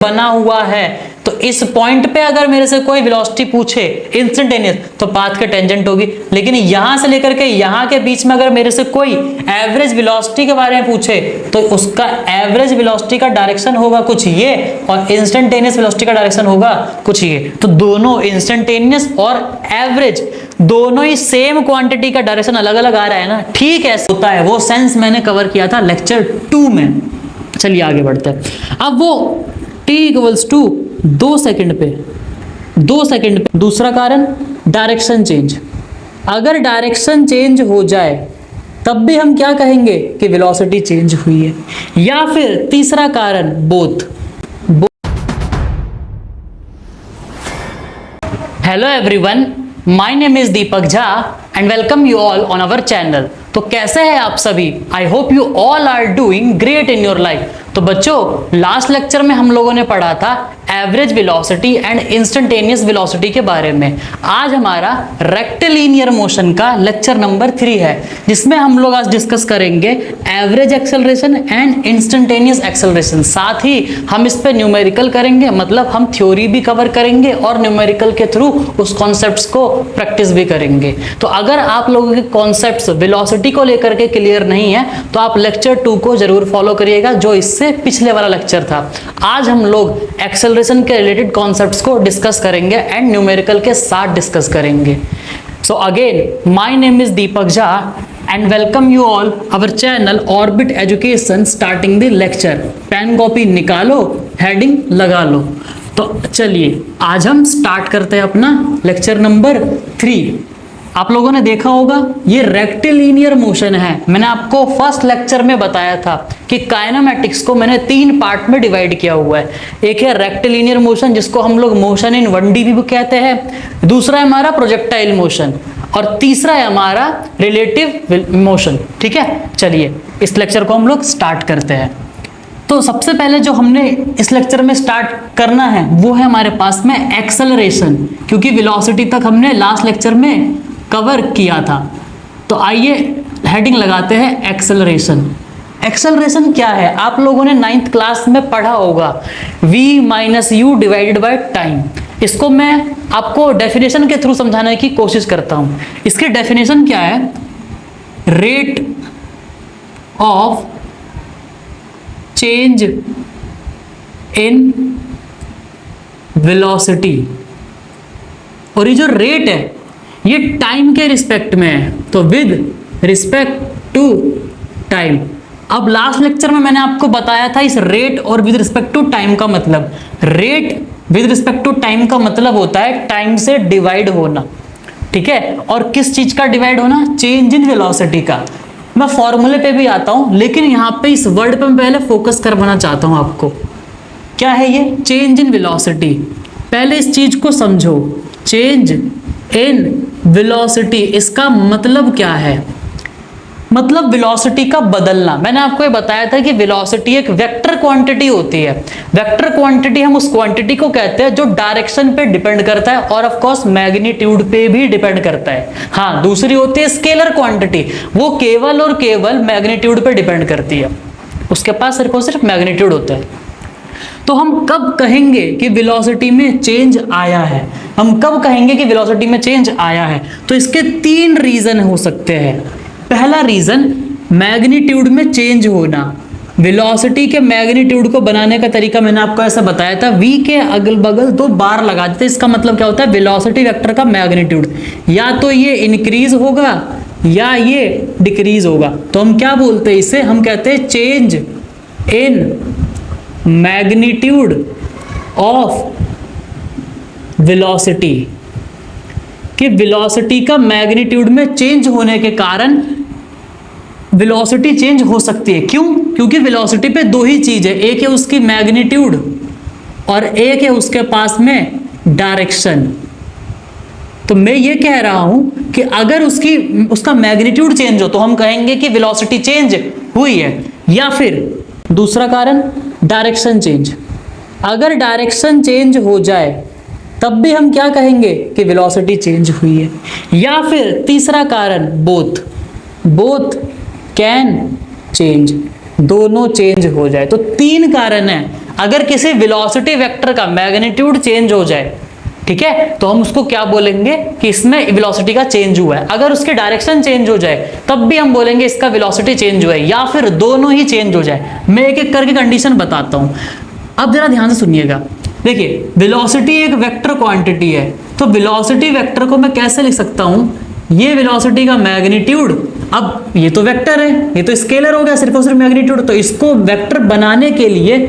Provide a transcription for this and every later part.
बना हुआ है, तो इस पॉइंट पे अगर मेरे से कोई वेलोसिटी पूछे इंस्टेंटेनियस तो पाथ के टेंजेंट होगी। लेकिन यहां से लेकर के यहां के बीच में अगर मेरे से कोई एवरेज वेलोसिटी के बारे में पूछे तो उसका एवरेज वेलोसिटी का डायरेक्शन होगा कुछ ये और इंस्टेंटेनियस वेलोसिटी का डायरेक्शन होगा कुछ ये। तो दोनों इंस्टेंटेनियस और एवरेज दोनों ही सेम क्वांटिटी का डायरेक्शन अलग अलग आ रहा है ना, ठीक है होता है। वो सेंस मैंने कवर किया था लेक्चर 2 में। चलिए आगे बढ़ते हैं। अब वो t इक्वल्स टू 2 सेकंड पे, 2 सेकंड पे। दूसरा कारण डायरेक्शन चेंज। अगर डायरेक्शन चेंज हो जाए तब भी हम क्या कहेंगे कि वेलोसिटी चेंज हुई है। या फिर तीसरा कारण both. Hello everyone, my name is Deepak Jha and welcome you all on our channel. तो कैसे हैं आप सभी? I hope you all are doing great in your life. तो बच्चों, लास्ट लेक्चर में हम लोगों ने पढ़ा था average velocity and instantaneous velocity के बारे में। आज हमारा रेक्टिलिनियर मोशन का लेक्चर नंबर 3 है, जिसमें हम लोग आज डिस्कस करेंगे average acceleration and instantaneous acceleration. साथ ही हम इस पे न्यूमेरिकल करेंगे, मतलब हम थ्योरी भी कवर करेंगे और न्यूमेरिकल के थ्रू उस कॉन्सेप्ट्स को प्रैक्टिस भी करेंगे। तो अगर आप लोगों के कॉन्सेप्ट्स वेलोसिटी को लेकर के क्लियर नहीं है तो आप लेक्चर 2 को जरूर फॉलो करिएगा, जो इससे पिछले वाला लेक्चर था। आज हम लोग एक्सेलरेशन के रिलेटेड कॉन्सेप्ट्स को डिस्कस करेंगे एंड न्यूमेरिकल के साथ डिस्कस करेंगे। So again, my name is Deepak Jha and welcome you all our channel Orbit Education. Starting the lecture, pen copy निकालो, हेडिंग लगा लो। तो चलिए आज हम स्टार्ट करते हैं अपना लेक्चर नंबर 3। आप लोगों ने देखा होगा ये रेक्टिलिनियर मोशन है। मैंने आपको फर्स्ट लेक्चर में बताया था कि काइनेमैटिक्स को मैंने 3 पार्ट में डिवाइड किया हुआ है। एक है रेक्टिलिनियर मोशन, जिसको हम लोग मोशन इन 1D भी कहते हैं। दूसरा है हमारा प्रोजेक्टाइल मोशन और तीसरा है हमारा रिलेटिव मोशन। ठीक है, चलिए इस लेक्चर को हम लोग स्टार्ट करते हैं। तो सबसे पहले जो हमने इस लेक्चर में स्टार्ट करना है वो है हमारे पास में एक्सेलरेशन, क्योंकि वेलोसिटी तक हमने लास्ट लेक्चर में कवर किया था। तो आइए हेडिंग लगाते हैं एक्सेलरेशन। एक्सेलरेशन क्या है? आप लोगों ने 9th क्लास में पढ़ा होगा v minus you divided by time. इसको मैं आपको डेफिनेशन के थ्रू समझाने की कोशिश करता हूं। इसकी डेफिनेशन क्या है? Rate of change in velocity. और ये जो रेट है ये टाइम के रिस्पेक्ट में है, तो विद रिस्पेक्ट टू टाइम। अब लास्ट लेक्चर में मैंने आपको बताया था इस रेट और विद रिस्पेक्ट टू टाइम का मतलब। Rate with respect to time का मतलब होता है टाइम से डिवाइड होना। ठीक है, और किस चीज का डिवाइड होना? चेंज इन वेलोसिटी का। मैं फॉर्मूले पे भी आता हूं, लेकिन यहां पे इस वर्ड पे मैं पहले फोकस करवाना चाहता हूं आपको। क्या है ये? Change in velocity. पहले इस चीज को समझो, चेंज इन वेलोसिटी, इसका मतलब क्या है? मतलब वेलोसिटी का बदलना। मैंने आपको ये बताया था कि वेलोसिटी एक वेक्टर क्वांटिटी होती है। वेक्टर क्वांटिटी हम उस क्वांटिटी को कहते हैं जो डायरेक्शन पे डिपेंड करता है और ऑफ कोर्स मैग्नीट्यूड पे भी डिपेंड करता है। हाँ, दूसरी होती है स्केलर क्वांटिटी, वो केवल और केवल मैग्नीट्यूड पे डिपेंड करती है, उसके पास सिर्फ और सिर्फ मैग्नीट्यूड होता है। तो हम कब कहेंगे कि वेलोसिटी में चेंज आया है? हम कब कहेंगे कि वेलोसिटी में चेंज आया है? तो इसके 3 रीजन हो सकते हैं। पहला रीजन, मैग्नीट्यूड में चेंज होना। वेलोसिटी के मैग्नीट्यूड को बनाने का तरीका मैंने आपको ऐसा बताया था, v के अगल बगल 2 बार लगा देते। इसका मतलब क्या होता है? वेलोसिटी वेक्टर का मैग्नीट्यूड या तो ये इंक्रीज होगा या ये डिक्रीज होगा। तो हम क्या बोलते हैं इसे? हम कहते हैं change in magnitude of velocity. कि वेलोसिटी का मैग्नीट्यूड में चेंज होने के कारण वेलोसिटी चेंज हो सकती है। क्यों? क्योंकि वेलोसिटी पे 2 ही चीज है, एक है उसकी मैग्नीट्यूड और एक है उसके पास में डायरेक्शन। तो मैं ये कह रहा हूं कि अगर उसका मैग्नीट्यूड चेंज हो तो हम कहेंगे कि वेलोसिटी चेंज हुई है। या फिर दूसरा कारण, डायरेक्शन चेंज। अगर डायरेक्शन चेंज हो जाए तब भी हम क्या कहेंगे कि वेलोसिटी चेंज हुई है। या फिर तीसरा कारण, बोथ कैन चेंज, दोनों चेंज हो जाए। तो 3 कारण है। अगर किसी वेलोसिटी वेक्टर का मैग्नीट्यूड चेंज हो जाए, ठीक है, तो हम उसको क्या बोलेंगे कि इसमें वेलोसिटी का चेंज हुआ है। अगर उसकी डायरेक्शन चेंज हो जाए तब भी हम बोलेंगे इसका वेलोसिटी चेंज हुआ है, या फिर दोनों ही चेंज हो जाए। मैं एक एक करके कंडीशन बताता हूं, अब जरा ध्यान से सुनिएगा। देखिए वेलोसिटी एक वेक्टर क्वांटिटी है, तो वेलोसिटी वेक्टर को मैं कैसे लिख सकता हूं, ये वेलोसिटी का मैग्नीट्यूड, अब ये तो वेक्टर है, ये तो स्केलर हो गया सिर्फ और सिर्फ मैग्नीट्यूड, तो इसको वेक्टर बनाने के लिए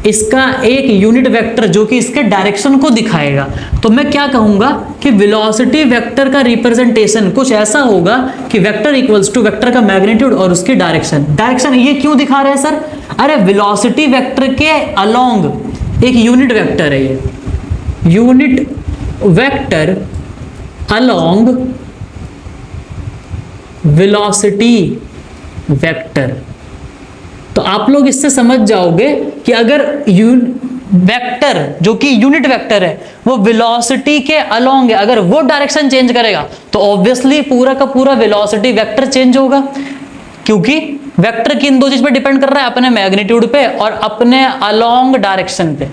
इसका एक यूनिट वेक्टर जो कि इसके डायरेक्शन को दिखाएगा, तो मैं क्या कहूंगा कि वेलोसिटी वेक्टर का रिप्रेजेंटेशन कुछ ऐसा होगा कि वेक्टर इक्वल्स टू वेक्टर का मैग्नीट्यूड और उसकी डायरेक्शन। डायरेक्शन ये क्यों दिखा रहे हैं सर, अरे वेलोसिटी वेक्टर के अलोंग एक यूनिट वेक्टर है, ये unit vector along velocity vector. तो आप लोग इससे समझ जाओगे कि अगर वेक्टर जो कि यूनिट वेक्टर है वो वेलोसिटी के अलोंग है, अगर वो डायरेक्शन चेंज करेगा तो ऑब्वियसली पूरा का पूरा वेलोसिटी वेक्टर चेंज होगा, क्योंकि वेक्टर किन दो चीज पे डिपेंड कर रहा है, अपने मैग्नीट्यूड पे और अपने अलोंग डायरेक्शन पे।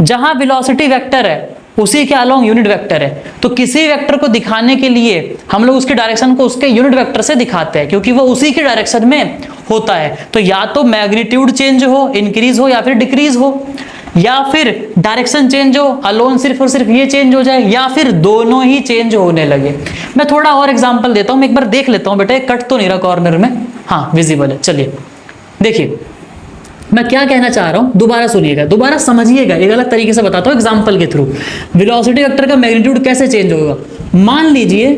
जहां वेलोसिटी वेक्टर है उसी के अलोंग यूनिट वेक्टर है, तो किसी वेक्टर को दिखाने के लिए हम लोग उसके डायरेक्शन को उसके यूनिट वेक्टर से दिखाते हैं, क्योंकि वो उसी के डायरेक्शन में होता है। तो या तो मैग्नीट्यूड चेंज हो, इंक्रीज हो या फिर डिक्रीज हो, या फिर डायरेक्शन चेंज हो, अलोन सिर्फ और सिर्फ ये चेंज हो जाए, या फिर दोनों ही चेंज होने लगे। मैं थोड़ा और एग्जांपल देता हूं, मैं एक बार देख लेता हूं बेटा, कट तो नहीं रहा कॉर्नर में, हाँ विजिबल है। चलिए देखिए मैं क्या कहना चाह रहा हूं, दोबारा सुनिएगा, दोबारा समझिएगा, एक अलग तरीके से बताता हूं एग्जांपल के थ्रू। वेलोसिटी वेक्टर का मैग्नीट्यूड कैसे चेंज होगा, मान लीजिए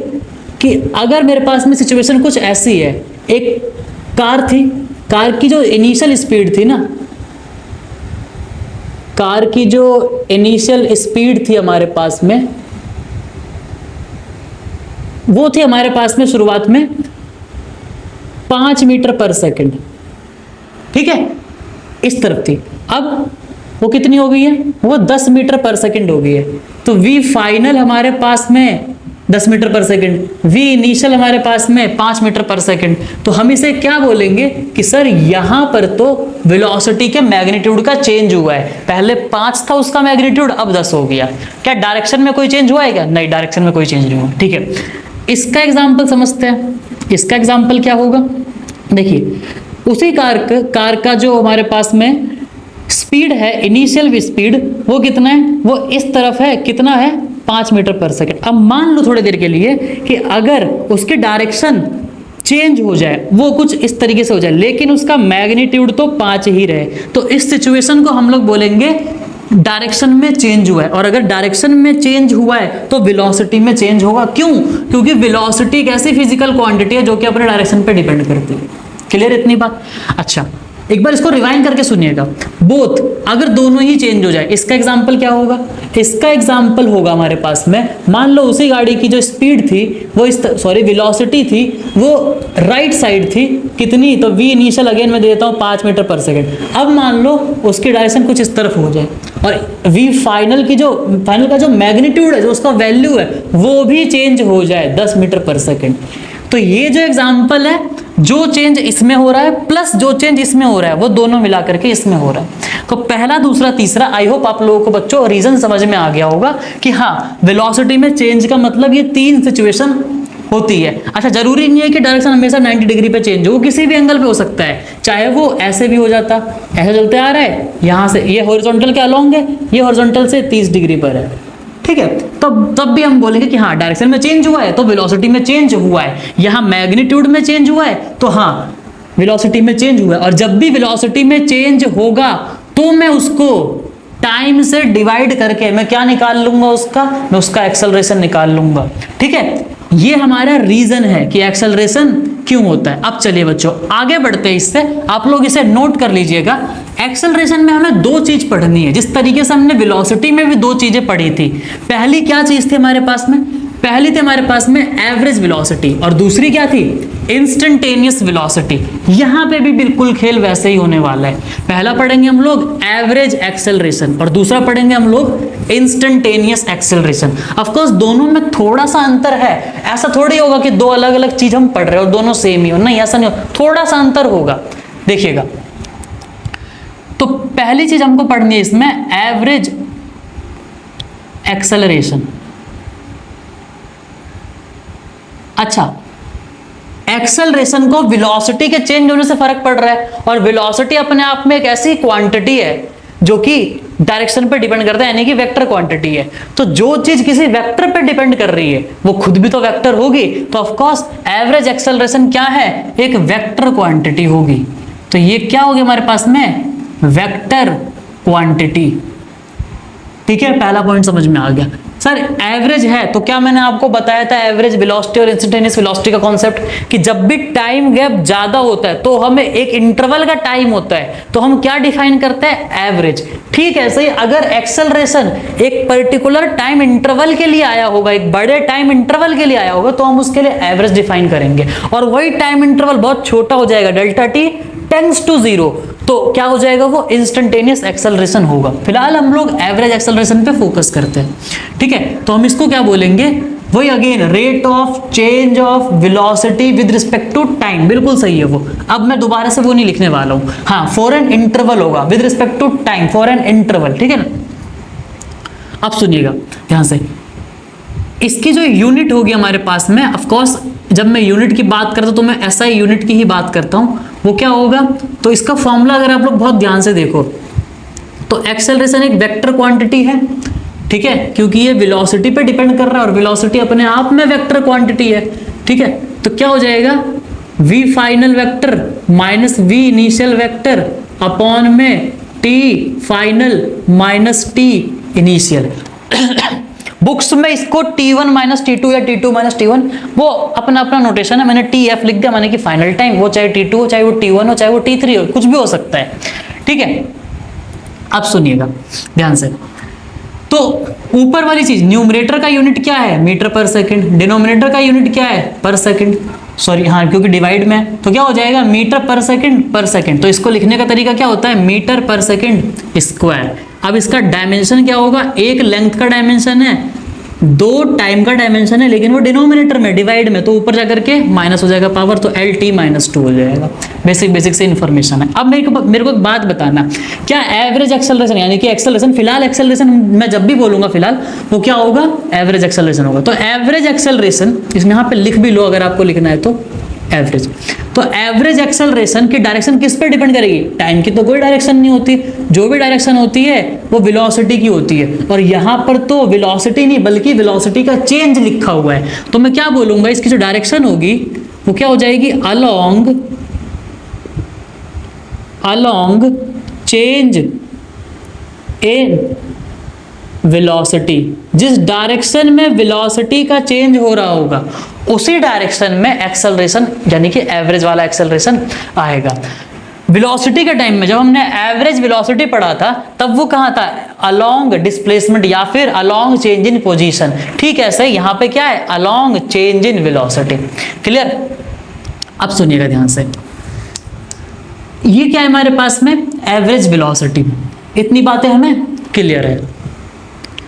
कि अगर मेरे पास में सिचुएशन कुछ ऐसी है, एक कार थी, कार की जो इनिशियल स्पीड थी ना, कार की जो इनिशियल स्पीड थी हमारे पास में, वो थी हमारे पास में शुरुआत में 5 मीटर पर सेकंड, ठीक है, इस तरफ थी। अब वो कितनी हो गई है, वो 10 मीटर पर सेकंड हो गई है। तो v फाइनल हमारे पास में 10 मीटर पर सेकंड, v इनिशियल हमारे पास में 5 मीटर पर सेकंड। तो हम इसे क्या बोलेंगे कि सर यहां पर तो वेलोसिटी के मैग्नीट्यूड का चेंज हुआ है, पहले 5 था उसका मैग्नीट्यूड, अब 10 हो गया। क्या डायरेक्शन में कोई चेंज हुआ है क्या, नहीं, डायरेक्शन में कोई चेंज नहीं हुआ, ठीक है। इसका एग्जाम्पल समझते हैं, इसका एग्जाम्पल क्या होगा, देखिए उसी कार का जो हमारे पास में स्पीड है, इनिशियल स्पीड, वो कितना है, वो इस तरफ है, कितना है 5 मीटर पर सेकंड। अब मान लो थोड़ी देर के लिए कि अगर उसकी डायरेक्शन चेंज हो जाए, वो कुछ इस तरीके से हो जाए, लेकिन उसका मैग्नीट्यूड तो 5 ही रहे, तो इस सिचुएशन को हम लोग बोलेंगे डायरेक्शन में चेंज हुआ है। और अगर डायरेक्शन में चेंज हुआ है तो वेलोसिटी में चेंज होगा, क्यों, क्योंकि वेलोसिटी एक ऐसी फिजिकल क्वांटिटी है जो कि अपने डायरेक्शन पे डिपेंड करती है। क्लियर इतनी बात। अच्छा एक बार इसको रिवाइंड करके सुनिएगा, बोथ अगर दोनों ही चेंज हो जाए, इसका एग्जांपल क्या होगा, इसका एग्जांपल होगा हमारे पास में, मान लो उसी गाड़ी की जो स्पीड थी वो वेलोसिटी थी वो राइट साइड थी, कितनी, तो v इनिशियल अगेन मैं देता हूँ 5 मीटर पर सेकंड। अब मान लो उसकी डायरेक्शन कुछ इस तरफ हो जाए और v फाइनल का जो मैग्नीट्यूड है, जो उसका वैल्यू है, वो भी चेंज हो जाए 10 मीटर पर सेकंड। तो ये जो एग्जांपल है, जो चेंज इसमें हो रहा है प्लस जो चेंज इसमें हो रहा है, वो दोनों मिला करके इसमें हो रहा है। तो पहला दूसरा तीसरा, आई होप आप लोगों को बच्चों रीजन समझ में आ गया होगा कि हाँ वेलोसिटी में चेंज का मतलब ये 3 सिचुएशन होती है। अच्छा जरूरी नहीं है कि डायरेक्शन हमेशा 90 डिग्री पे चेंज हो, किसी भी एंगल पे हो सकता है, चाहे वो ऐसे भी हो जाता, ऐसे चलते आ रहा है, यहाँ से ये हॉरिजॉन्टल के अलोंग है, ये हॉरिजॉन्टल से 30 डिग्री पर है, ठीक है, तब भी हम बोलेंगे कि हाँ डायरेक्शन में चेंज हुआ है तो वेलोसिटी में चेंज हुआ है, यहाँ मैग्नीट्यूड में चेंज हुआ है तो हाँ वेलोसिटी में चेंज हुआ है। और जब भी वेलोसिटी में चेंज होगा तो मैं उसको टाइम से डिवाइड करके मैं क्या निकाल लूंगा, मैं उसका एक्सेलरेशन निकाल लूंगा, ठीक है। ये हमारा रीजन है कि एक्सेलरेशन क्यों होता है। अब चलिए बच्चों आगे बढ़ते हैं, इससे आप लोग इसे नोट कर लीजिएगा। एक्सेलरेशन में हमें 2 चीज पढ़नी है, जिस तरीके से हमने वेलोसिटी में भी 2 चीजें पढ़ी थी। पहली क्या चीज थी हमारे पास में, पहली थी हमारे पास में एवरेज वेलोसिटी, और दूसरी क्या थी, इंस्टेंटेनियस वेलोसिटी। यहां पे भी बिल्कुल खेल वैसे ही होने वाला है। पहला पढ़ेंगे हम लोग एवरेज एक्सेलरेशन और दूसरा पढ़ेंगे हम लोग इंस्टेंटेनियस एक्सेलरेशन। ऑफ कोर्स दोनों में थोड़ा सा अंतर है, ऐसा थोड़ी होगा कि 2 अलग अलग चीज हम पढ़ रहे हो और दोनों सेम ही हो, नहीं ऐसा नहीं हो, थोड़ा सा अंतर होगा। देखिएगा तो पहली चीज हमको पढ़नी है इसमें एवरेज एक्सेलरेशन। अच्छा, एक्सेलरेशन को वेलोसिटी के चेंज होने से फर्क पड़ रहा है, और वेलोसिटी अपने आप में एक ऐसी क्वांटिटी है जो कि डायरेक्शन पे डिपेंड करता है, यानी कि वेक्टर क्वांटिटी है। तो जो चीज किसी वेक्टर पे डिपेंड कर रही है वो खुद भी तो वेक्टर होगी, तो ऑफ कोर्स एवरेज एक्सेलरेशन क्या है, एक वेक्टर क्वांटिटी होगी। तो ये क्या होगी हमारे पास में, वेक्टर क्वांटिटी। ठीक है, पहला पॉइंट समझ में आ गया। सर एवरेज है तो क्या मैंने आपको बताया था एवरेज वेलोसिटी और इंस्टेंटेनियस वेलोसिटी का कॉन्सेप्ट, कि जब भी टाइम गैप ज्यादा होता है तो हमें एक इंटरवल का टाइम होता है, तो हम क्या डिफाइन करते हैं, एवरेज। ठीक है, सही। अगर एक्सेलरेशन एक पर्टिकुलर टाइम इंटरवल के लिए आया होगा, एक बड़े टाइम इंटरवल के लिए आया होगा, तो हम उसके लिए एवरेज डिफाइन करेंगे, और वही टाइम इंटरवल बहुत छोटा हो जाएगा, डेल्टा टी टेंड्स टू 0, तो क्या हो जाएगा, वो इंस्टेंटेनियस एक्सेलरेशन होगा। फिलहाल हम लोग एवरेज एक्सेलरेशन पे फोकस करते हैं। ठीक है, तो हम इसको क्या बोलेंगे, वही again rate of change of velocity with respect to time. बिल्कुल सही है वो। अब मैं दोबारा से वो नहीं लिखने वाला हूं, हाँ फॉर एन इंटरवल होगा with respect to time, for an interval. ठीक है ना, अब सुनिएगा ध्यान से। इसकी जो यूनिट होगी हमारे पास में, ऑफ कोर्स जब मैं यूनिट की बात करता हूं तो मैं एसआई यूनिट की ही बात करता हूं, वो क्या होगा, तो इसका फॉर्मूला अगर आप लोग बहुत ध्यान से देखो तो एक्सेलरेशन एक वेक्टर क्वांटिटी है। ठीक है, क्योंकि ये वेलोसिटी पे डिपेंड कर रहा है, और वेलोसिटी अपने आप में वेक्टर क्वांटिटी है। ठीक है, तो क्या हो जाएगा, v final vector minus v initial vector upon में t final minus t initial. Books में इसको T1 माइनस T2 या T2 माइनस T1, वो अपना अपना नोटेशन है, मैंने TF लिख दिया, माने कि फाइनल टाइम, वो चाहे T2 हो, चाहे वो T1 हो, चाहे वो T3 हो, कुछ भी हो सकता है। ठीक है, अब सुनिएगा ध्यान से। तो ऊपर वाली चीज, न्यूमरेटर का यूनिट क्या है, मीटर पर सेकंड, डिनोमिनेटर का यूनिट क्या है, पर सेकंड, सॉरी हाँ क्योंकि डिवाइड में है, तो क्या हो जाएगा, मीटर पर सेकंड। तो इसको लिखने का तरीका क्या होता है, मीटर पर सेकंड स्क्वायर। अब इसका डायमेंशन क्या होगा, एक लेंथ का डायमेंशन है, दो टाइम का डायमेंशन है, लेकिन वो डिनोमिनेटर में डिवाइड में, तो ऊपर जाकर के माइनस हो जाएगा पावर, तो LT माइनस 2 हो जाएगा। बेसिक से इन्फॉर्मेशन है। अब मेरे को एक बात बताना, क्या एवरेज एक्सेलरेशन यानी कि एक्सेलरेशन, फिलहाल एक्सेलरेशन मैं जब भी बोलूंगा फिलहाल वो क्या होगा, एवरेज एक्सेलरेशन होगा। तो एवरेज एक्सेलरेशन इसमें यहाँ पे लिख भी लो अगर आपको लिखना है तो, एवरेज। तो एवरेज एक्सेलरेशन की डायरेक्शन किस पे डिपेंड करेगी, टाइम की तो कोई डायरेक्शन नहीं होती, जो भी डायरेक्शन होती है वो वेलोसिटी की होती है, और यहां पर तो वेलोसिटी नहीं बल्कि वेलोसिटी का चेंज लिखा हुआ है। तो मैं क्या बोलूंगा, इसकी जो डायरेक्शन होगी वो क्या हो जाएगी, अलोंग चेंज इन वेलोसिटी। जिस डायरेक्शन में वेलोसिटी का चेंज हो रहा होगा उसी डायरेक्शन में एक्सेलरेशन यानी कि एवरेज वाला एक्सेलरेशन आएगा। वेलोसिटी के टाइम में जब हमने एवरेज वेलोसिटी पढ़ा था तब वो कहाँ था, अलोंग डिस्प्लेसमेंट या फिर अलोंग चेंज इन पोजीशन। ठीक है, सही। यहाँ पे क्या है, along change in velocity. Clear. अब सुनिएगा ध्यान से, ये क्या है हमारे पास में, एवरेज वेलोसिटी। इतनी बातें हमें क्लियर है।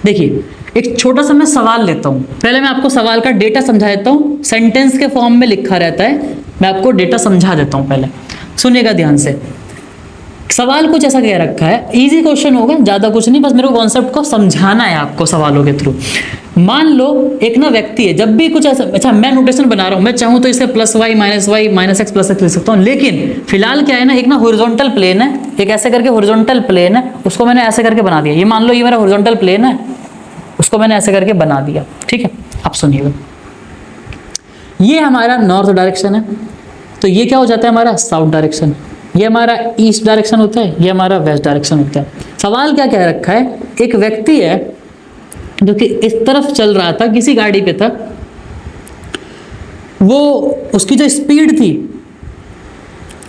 देखिए एक छोटा सा मैं सवाल लेता हूं, पहले मैं आपको सवाल का डेटा समझा देता हूं, सेंटेंस के फॉर्म में लिखा रहता है, मैं आपको डेटा समझा देता हूं। पहले सुनिएगा ध्यान से। सवाल कुछ ऐसा कह रखा है, इजी क्वेश्चन होगा, ज्यादा कुछ नहीं, बस मेरे को कॉन्सेप्ट को समझाना है आपको सवालों के थ्रू। मान लो एक ना व्यक्ति है, जब भी कुछ ऐसा, अच्छा मैं नोटेशन बना रहा हूं, मैं चाहूं तो इसे +y minus x plus x लिख सकता हूं, लेकिन फिलहाल क्या है ना, एक ना हॉरिजॉन्टल प्लेन है, एक ऐसे करके हॉरिजॉन्टल प्लेन है, उसको मैंने ऐसे करके बना दिया। ये मान लो ये मेरा हॉरिजॉन्टल प्लेन है, उसको मैंने ऐसे करके बना दिया। ठीक है, अब सुनिएगा, ये हमारा नॉर्थ डायरेक्शन है, तो ये क्या हो जाता है हमारा साउथ डायरेक्शन, ये हमारा ईस्ट डायरेक्शन होता है, ये हमारा वेस्ट डायरेक्शन होता है। सवाल क्या कह रखा है, एक व्यक्ति है जो कि इस तरफ चल रहा था, किसी गाड़ी पे था, वो उसकी जो स्पीड थी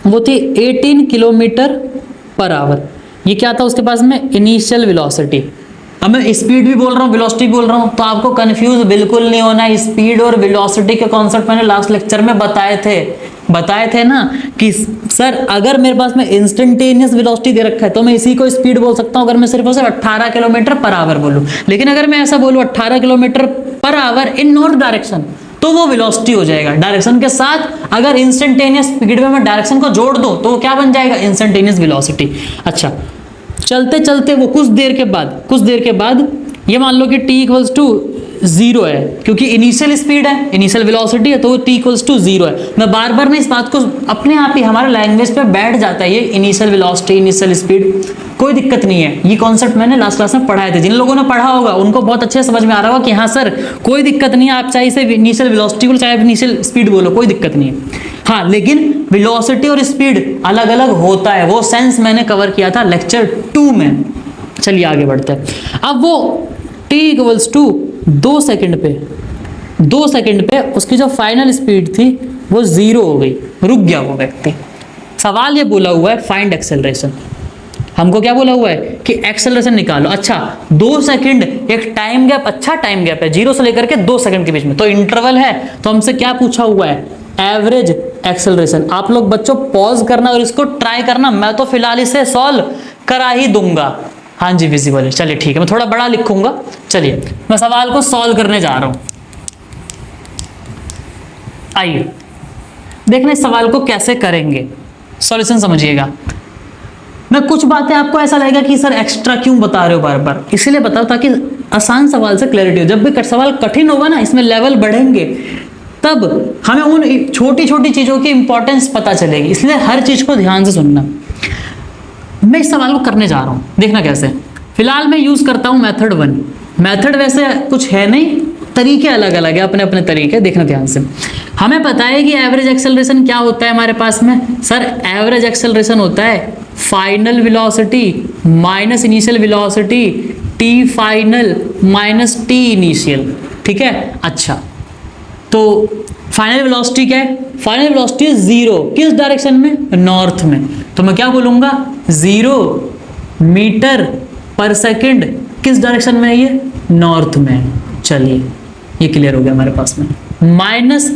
वो थी 18 किलोमीटर पर आवर। ये क्या था उसके पास में, इनिशियल वेलोसिटी। अब मैं स्पीड भी बोल रहा हूँ वेलोसिटी भी बोल रहा हूँ, तो आपको कंफ्यूज बिल्कुल नहीं होना। स्पीड और वेलोसिटी के कॉन्सेप्ट मैंने लास्ट लेक्चर में बताए थे ना, कि सर अगर मेरे पास में इंस्टेंटेनियस वेलोसिटी दे रखा है तो मैं इसी को स्पीड बोल सकता हूँ अगर मैं सिर्फ और सिर्फ 18 किलोमीटर पर आवर बोलूँ। लेकिन अगर मैं ऐसा बोलूँ 18 किलोमीटर पर आवर इन नॉर्थ डायरेक्शन, तो वो वेलोसिटी हो जाएगा। डायरेक्शन के साथ अगर इंस्टेंटेनियस स्पीड में मैं डायरेक्शन को जोड़ दूं तो वो क्या बन जाएगा, इंस्टेंटेनियस वेलोसिटी। अच्छा, चलते चलते वो कुछ देर के बाद ये मान लो कि t इक्वल्स टू 0 है, क्योंकि इनिशियल स्पीड है, इनिशियल वेलोसिटी है, तो वो t इक्वल्स टू 0 है। मैं बार बार ना इस बात को अपने आप ही हमारे लैंग्वेज पे बैठ जाता है, ये इनिशियल वेलोसिटी, इनिशियल स्पीड, कोई दिक्कत नहीं है। ये कॉन्सेप्ट मैंने लास्ट क्लास में पढ़ाए थे, जिन लोगों ने पढ़ा होगा उनको बहुत अच्छे से समझ में आ रहा होगा कि हाँ सर कोई दिक्कत नहीं है, आप चाहे इसे इनिशियल वेलोसिटी बोलो चाहे इनिशियल स्पीड बोलो, कोई दिक्कत नहीं है। हाँ, लेकिन वेलोसिटी और स्पीड अलग अलग होता है, वो सेंस मैंने कवर किया था लेक्चर 2 में। चलिए आगे बढ़ते हैं। अब वो t इक्वल्स टू 2 सेकंड पे उसकी जो फाइनल स्पीड थी वो 0 हो गई, रुक गया वो व्यक्ति। सवाल ये बोला हुआ है फाइंड एक्सेलरेशन, हमको क्या बोला हुआ है कि एक्सेलरेशन निकालो। अच्छा, 2 सेकंड एक टाइम गैप, अच्छा टाइम गैप है 0 से लेकर के 2 सेकंड के बीच में, तो इंटरवल है, तो हमसे क्या पूछा हुआ है, एवरेज एक्सेलरेशन। आप लोग बच्चों पॉज करना और इसको ट्राई करना, मैं तो फिलहाल इसे सॉल्व करा ही दूंगा। हाँ जी विजिबल है, चलिए ठीक है, मैं थोड़ा बड़ा लिखूंगा। चलिए मैं सवाल को सॉल्व करने जा रहा हूं। आइए देखना इस सवाल को कैसे करेंगे, सॉल्यूशन समझिएगा। मैं कुछ बातें आपको ऐसा लगेगा कि सर एक्स्ट्रा क्यों बता रहे हो बार बार, इसलिए बताओ ताकि आसान सवाल से क्लैरिटी हो। जब भी सवाल कठिन होगा ना, इसमें लेवल बढ़ेंगे, तब हमें उन छोटी छोटी चीजों की इंपॉर्टेंस पता चलेगी, इसलिए हर चीज को ध्यान से सुनना। मैं इस सवाल को करने जा रहा हूं, देखना कैसे। फिलहाल मैं यूज करता हूं मेथड 1। मेथड वैसे कुछ है नहीं, तरीके अलग अलग है, अपने अपने तरीके, देखना ध्यान से। हमें पता है कि एवरेज एक्सेलरेशन क्या होता है हमारे पास में, सर एवरेज एक्सेलरेशन होता है final velocity minus initial velocity T final minus T initial, ठीक है। अच्छा, तो फाइनल वेलोसिटी क्या है, फाइनल वेलोसिटी 0, किस डायरेक्शन में, नॉर्थ में, तो मैं क्या बोलूंगा 0 मीटर पर सेकंड, किस डायरेक्शन में है ये, नॉर्थ में। चलिए ये क्लियर हो गया हमारे पास में। माइनस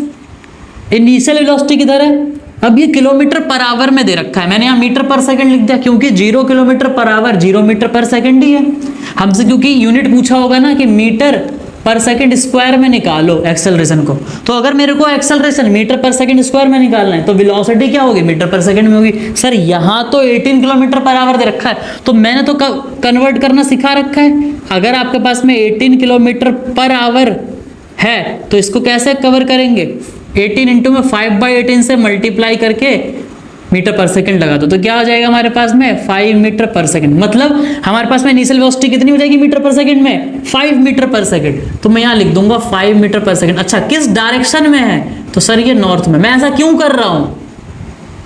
इनिशियल वेलोसिटी किधर है, अब ये किलोमीटर पर आवर में दे रखा है, मैंने यहाँ मीटर पर सेकंड लिख दिया क्योंकि 0 किलोमीटर पर आवर 0 मीटर पर सेकंड ही है हमसे, क्योंकि यूनिट पूछा होगा ना कि मीटर पर सेकंड स्क्वायर में निकालो एक्सेलरेशन को। तो अगर मेरे को एक्सेलरेशन मीटर पर सेकंड स्क्वायर में निकालना है तो वेलोसिटी क्या होगी, मीटर पर सेकंड में होगी। सर यहाँ तो 18 किलोमीटर पर आवर दे रखा है, तो मैंने तो कन्वर्ट करना सिखा रखा है। अगर आपके पास में 18 किलोमीटर पर आवर है तो इसको कैसे कवर करेंगे, 18 इंटू में 5/18 से मल्टीप्लाई करके मीटर पर सेकंड लगा दो, तो क्या हो जाएगा हमारे पास में 5 मीटर पर सेकंड। मतलब हमारे पास में इनिशियल वेलोसिटी कितनी हो जाएगी मीटर पर सेकंड में, 5 मीटर पर सेकंड, तो मैं यहाँ लिख दूंगा 5 मीटर पर सेकंड। अच्छा, किस डायरेक्शन में है, तो सर ये नॉर्थ में। मैं ऐसा क्यों कर रहा हूँ,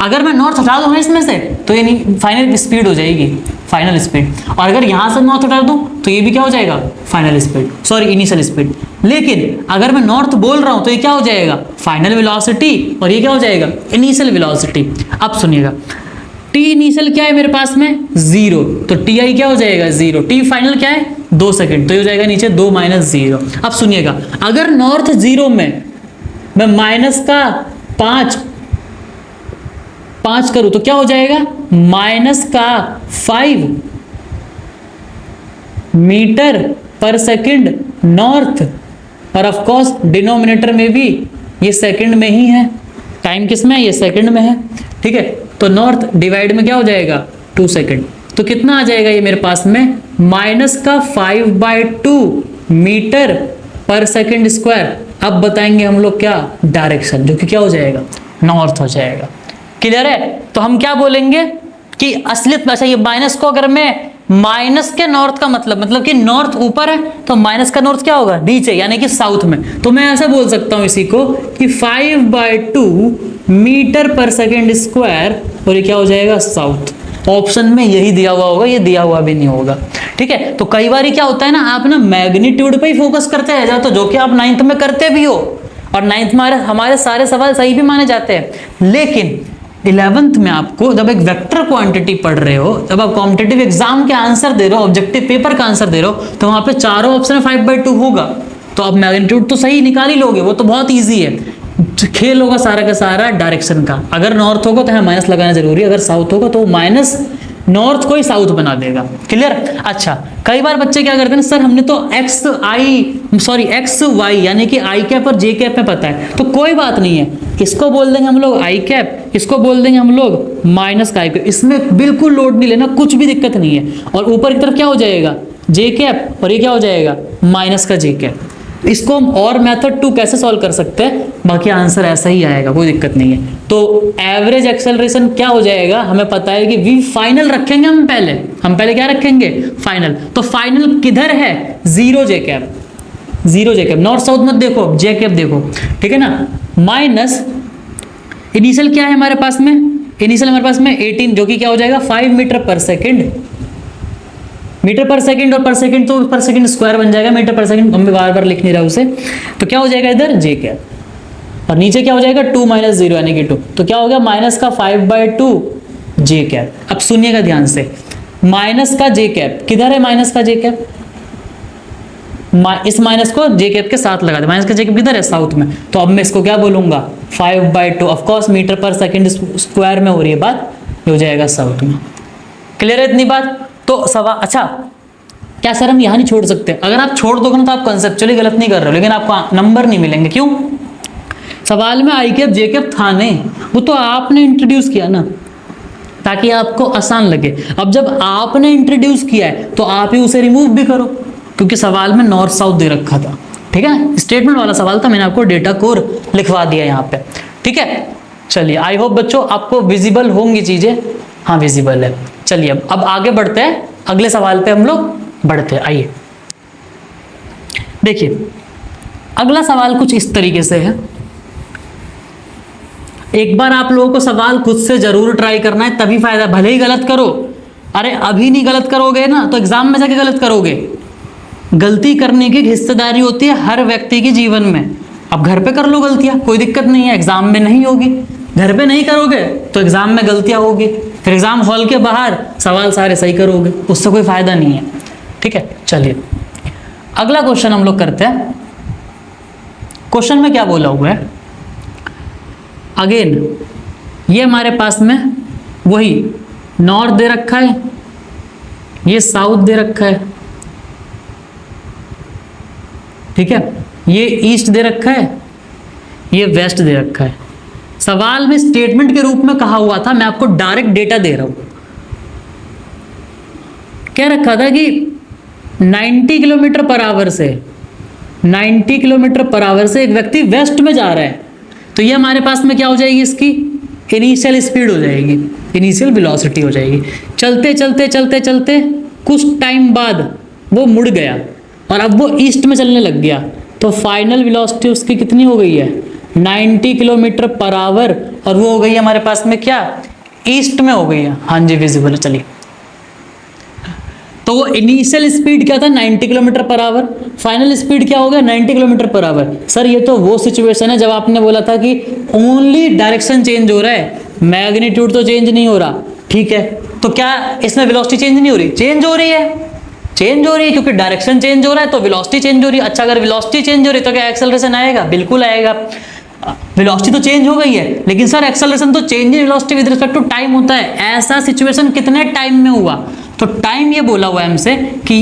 अगर मैं नॉर्थ हटा दूँ इसमें से तो ये फाइनल स्पीड हो जाएगी, फाइनल स्पीड, और अगर यहाँ से नॉर्थ हटा दूँ तो ये भी क्या हो जाएगा, final speed, sorry initial speed. लेकिन अगर मैं नॉर्थ बोल रहा हूँ तो ये क्या हो जाएगा, फाइनल वेलोसिटी, और ये क्या हो जाएगा, इनिशियल वेलोसिटी। अब सुनिएगा, टी इनिशियल क्या है मेरे पास में 0, तो टी आई क्या हो जाएगा 0, टी फाइनल क्या है 2 सेकंड, तो ये हो जाएगा नीचे 2 माइनस 0। अब सुनिएगा, अगर नॉर्थ 0 में मैं माइनस का 5 करूं तो क्या हो जाएगा, माइनस का 5 मीटर पर सेकंड नॉर्थ, और ऑफ कोर्स डिनोमिनेटर में भी ये सेकंड में ही है, टाइम किस में है, ये सेकंड में है, ठीक है। तो नॉर्थ डिवाइड में क्या हो जाएगा 2 सेकंड, तो कितना आ जाएगा ये मेरे पास में, माइनस का 5/2 मीटर पर सेकंड स्क्वायर। अब बताएंगे हम लोग क्या, डायरेक्शन, जो कि क्या हो जाएगा, नॉर्थ हो जाएगा। क्लियर है, तो हम क्या बोलेंगे कि असलियत में, अच्छा ये माइनस को अगर मैं माइनस के नॉर्थ का मतलब कि नॉर्थ ऊपर है तो माइनस का नॉर्थ क्या होगा, नीचे, यानी कि साउथ में। तो मैं ऐसा बोल सकता हूं इसी को कि 5/2 मीटर पर सेकंड स्क्वायर, और ये क्या हो जाएगा, साउथ। ऑप्शन में यही दिया हुआ होगा, ये दिया हुआ भी नहीं होगा, ठीक है। तो कई बार क्या होता है ना, आप ना मैग्नीट्यूड पे ही फोकस करते रह जाते हो, जो कि आप 9th में करते भी हो, और 9th में हमारे सारे सवाल सही भी माने जाते हैं। लेकिन 11th में आपको जब एक वेक्टर क्वांटिटी पढ़ रहे हो, जब आप कॉम्पिटिटिव एग्जाम के आंसर दे रहे हो, ऑब्जेक्टिव पेपर का आंसर दे रहे हो, तो वहां पे चारों ऑप्शन 5/2 होगा, तो आप मैग्नीट्यूड तो सही निकाल ही लोगे, वो तो बहुत ईजी है। खेल होगा सारा का सारा डायरेक्शन का, अगर नॉर्थ होगा तो यहाँ माइनस लगाना जरूरी है, अगर साउथ होगा तो माइनस नॉर्थ को ही साउथ बना देगा। क्लियर? अच्छा, कई बार बच्चे क्या करते हैं, सर हमने तो एक्स वाई यानी कि आई कैप और जे कैप में पता है, तो कोई बात नहीं है, इसको बोल देंगे हम लोग आई कैप, इसको बोल देंगे हम लोग माइनस का आई कैप, इसमें बिल्कुल लोड नहीं लेना, कुछ भी दिक्कत नहीं है। और ऊपर की तरफ क्या हो जाएगा, जे कैप, और ये क्या हो जाएगा, माइनस का जे कैप। इसको हम और मेथड 2 कैसे सॉल्व कर सकते हैं, बाकी आंसर ऐसा ही आएगा, कोई दिक्कत नहीं है। तो एवरेज एक्सेलरेशन क्या हो जाएगा, हमें पता है कि वी फाइनल रखेंगे हम पहले क्या रखेंगे, फाइनल। तो फाइनल किधर है, जीरो जे कैप, नॉर्थ साउथ मत देखो, जे कैप देखो, ठीक है ना। माइनस इनिशियल क्या है हमारे पास में, इनिशियल हमारे पास में 18, जो कि क्या हो जाएगा 5 मीटर पर सेकेंड, मीटर पर सेकंड, और पर सेकंड तो पर सेकंड स्क्वायर बन जाएगा, मीटर पर सेकंड हम बार बार लिख नहीं रहा उसे, तो क्या हो जाएगा इधर जे कैप, और नीचे क्या हो जाएगा 2 माइनस 0 यानी कि 2, तो क्या हो गया माइनस का 5/2 जे कैप। अब सुनिएगा ध्यान से, माइनस का जे कैप किधर है, माइनस का जे कैप, इस माइनस को जे कैप के साथ लगा दे, माइनस का जे कैप किधर है, साउथ में, तो अब मैं इसको क्या बोलूंगा 5/2, ऑफ कोर्स मीटर पर सेकंड स्क्वायर में हो रही है बात, ये हो जाएगा साउथ में। क्लियर है इतनी बात? तो सवाल, अच्छा क्या सर हम यहाँ नहीं छोड़ सकते, अगर आप छोड़ दोगे ना तो आप कंसेप्चुअली गलत नहीं कर रहे हो, लेकिन आपको नंबर नहीं मिलेंगे। क्यों? सवाल में आई कैप जे कैप था नहीं, वो तो आपने इंट्रोड्यूस किया ना, ताकि आपको आसान लगे। अब जब आपने इंट्रोड्यूस किया है तो आप ही उसे रिमूव भी करो, क्योंकि सवाल में नॉर्थ साउथ दे रखा था, ठीक है, स्टेटमेंट वाला सवाल था, मैंने आपको डेटा कोर लिखवा दिया यहाँ पे, ठीक है। चलिए, आई होप बच्चों आपको विजिबल होंगी चीजें, हाँ विजिबल है। चलिए अब आगे बढ़ते हैं, अगले सवाल पे हम लोग बढ़ते हैं। आइए देखिए, अगला सवाल कुछ इस तरीके से है, एक बार आप लोगों को सवाल खुद से जरूर ट्राई करना है, तभी फायदा, भले ही गलत करो, अरे अभी नहीं गलत करोगे ना तो एग्जाम में जाके गलत करोगे। गलती करने की हिस्सेदारी होती है हर व्यक्ति के जीवन में। अब घर पे कर लो गलतियां, कोई दिक्कत नहीं है, एग्जाम में नहीं होगी। घर पे नहीं करोगे तो एग्जाम में गलतियां होगी, फिर एग्जाम हॉल के बाहर सवाल सारे सही करोगे, उससे कोई फायदा नहीं है, ठीक है। चलिए अगला क्वेश्चन हम लोग करते हैं। क्वेश्चन में क्या बोला हुआ है, अगेन ये हमारे पास में वही नॉर्थ दे रखा है, ये साउथ दे रखा है, ठीक है, ये ईस्ट दे रखा है, ये वेस्ट दे रखा है। सवाल में स्टेटमेंट के रूप में कहा हुआ था, मैं आपको डायरेक्ट डेटा दे रहा हूं, क्या रखा था कि 90 किलोमीटर पर आवर से 90 किलोमीटर पर आवर से एक व्यक्ति वेस्ट में जा रहा है, तो ये हमारे पास में क्या हो जाएगी, इसकी इनिशियल स्पीड हो जाएगी, इनिशियल वेलोसिटी हो जाएगी। चलते चलते चलते चलते कुछ टाइम बाद वो मुड़ गया और अब वो ईस्ट में चलने लग गया, तो फाइनल वेलोसिटी उसकी कितनी हो गई है, 90 किलोमीटर पर आवर, और वो हो गई हमारे पास में क्या, ईस्ट में हो गई है। हाँ जी विजिबल है। चलिए, तो वो इनिशियल स्पीड क्या था 90 kilometre per hour, final speed क्या हो गया 90 किलोमीटर पर आवर। सर ये तो वो सिचुएशन है जब आपने बोला था कि ओनली डायरेक्शन चेंज हो रहा है, मैग्नीट्यूड तो चेंज नहीं हो रहा, ठीक है। तो क्या इसमें वेलोसिटी चेंज नहीं हो रही, चेंज हो रही है, चेंज हो रही है, क्योंकि डायरेक्शन चेंज हो रहा है तो वेलोसिटी चेंज हो रही है। अच्छा, अगर वेलोसिटी चेंज हो रही है तो क्या एक्सेलरेशन आएगा, बिल्कुल आएगा। वेलोसिटी तो चेंज हो गई है, लेकिन सर एक्सेलरेशन तो change in velocity with respect to time होता है, ऐसा सिचुएशन कितने टाइम में हुआ, तो टाइम ये बोला हुआ है हमसे कि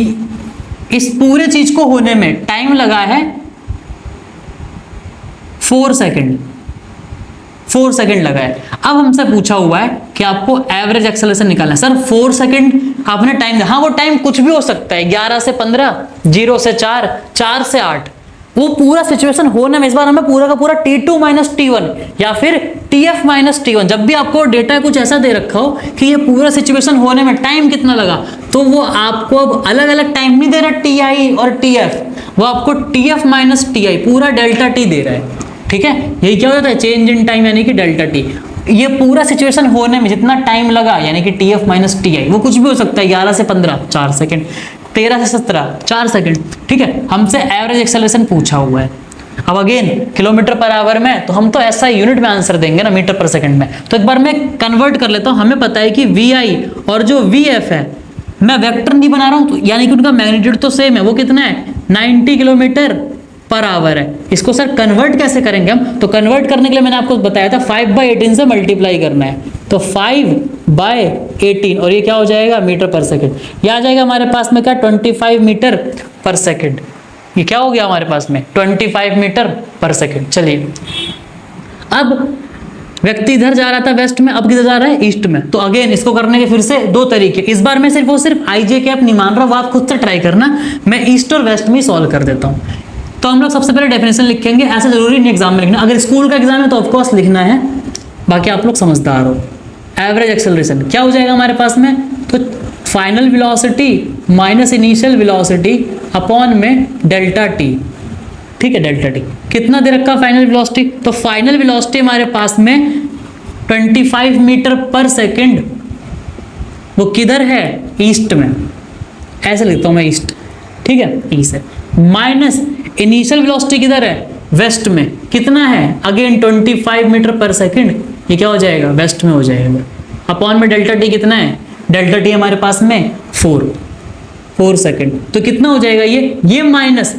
इस पूरे चीज को होने में टाइम लगा है 4 सेकंड, 4 सेकंड लगा है। अब हमसे पूछा हुआ है कि आपको एवरेज एक्सेलरेशन निकालना है। सर 4 सेकंड आपने टाइम दिया, हाँ वो टाइम कुछ भी हो सकता है, 11 से 15, 0 से 4, 4 से 8, वो पूरा सिचुएशन होने में इस बार हमें पूरा का पूरा T2 माइनस T1 या फिर TF माइनस T1, जब भी आपको डेटा कुछ ऐसा दे रखा हो कि ये पूरा सिचुएशन होने में टाइम कितना लगा, तो वो आपको अब अलग अलग टाइम नहीं दे रहा TI और TF, वो आपको TF माइनस TI पूरा डेल्टा T दे रहा है, ठीक है। यही क्या हो जाता है, चेंज इन टाइम यानी कि डेल्टा T। ये पूरा सिचुएशन होने में जितना टाइम लगा यानी कि TF माइनस TI, वो कुछ भी हो सकता है, 11 से 15 4 सेकंड, 13 से 17 4 सेकंड, ठीक है। हमसे एवरेज एक्सेलरेशन पूछा हुआ है। अब अगेन किलोमीटर पर आवर में, तो हम तो ऐसा यूनिट में आंसर देंगे ना, मीटर पर सेकंड में। तो एक बार मैं कन्वर्ट कर लेता हूं, हमें पता है कि VI और जो VF है, मैं वेक्टर नहीं बना रहा हूं, तो यानी कि उनका मैग्नीट्यूड तो सेम है, वो कितना है 90 किलोमीटर पर आवर है। इसको सर कन्वर्ट कैसे करेंगे हम, तो कन्वर्ट करने के लिए मैंने आपको बताया था 5/18 से मल्टीप्लाई करना है, तो 5 बाय 18 और ये क्या हो जाएगा मीटर पर सेकेंड। ये आ जाएगा हमारे पास में क्या 25 मीटर पर सेकेंड। ये क्या हो गया हमारे पास में 25 मीटर पर सेकेंड। चलिए अब व्यक्ति इधर जा रहा था वेस्ट में, अब किधर जा रहा है ईस्ट में। तो अगेन इसको करने के फिर से दो तरीके। इस बार मैं सिर्फ आई जे कैप नहीं मान रहा हूँ, आप खुद से ट्राई करना। मैं ईस्ट और वेस्ट में ही सॉल्व कर देता हूँ। तो हम लोग सबसे पहले डेफिनेशन लिखेंगे, ऐसा जरूरी नहीं एग्जाम में लिखना, अगर स्कूल का एग्जाम है तो ऑफकोर्स लिखना है, बाकी आप लोग समझदार हो। एवरेज एक्सेलरेशन क्या हो जाएगा हमारे पास में, तो final velocity minus initial velocity upon में डेल्टा टी। ठीक है, डेल्टा टी कितना दे रखा फाइनल वेलोसिटी, तो फाइनल वेलोसिटी हमारे पास में 25 मीटर पर सेकेंड, वो किधर है ईस्ट में, ऐसे लिखता हूं मैं ईस्ट। ठीक है, ईस्ट है, माइनस इनिशियल वेलोसिटी किधर है वेस्ट में, कितना है अगेन 25 मीटर पर सेकेंड, ये क्या हो जाएगा वेस्ट में हो जाएगा, अपॉन में डेल्टा टी कितना है, डेल्टा टी हमारे पास में 4 सेकेंड। तो कितना हो जाएगा ये माइनस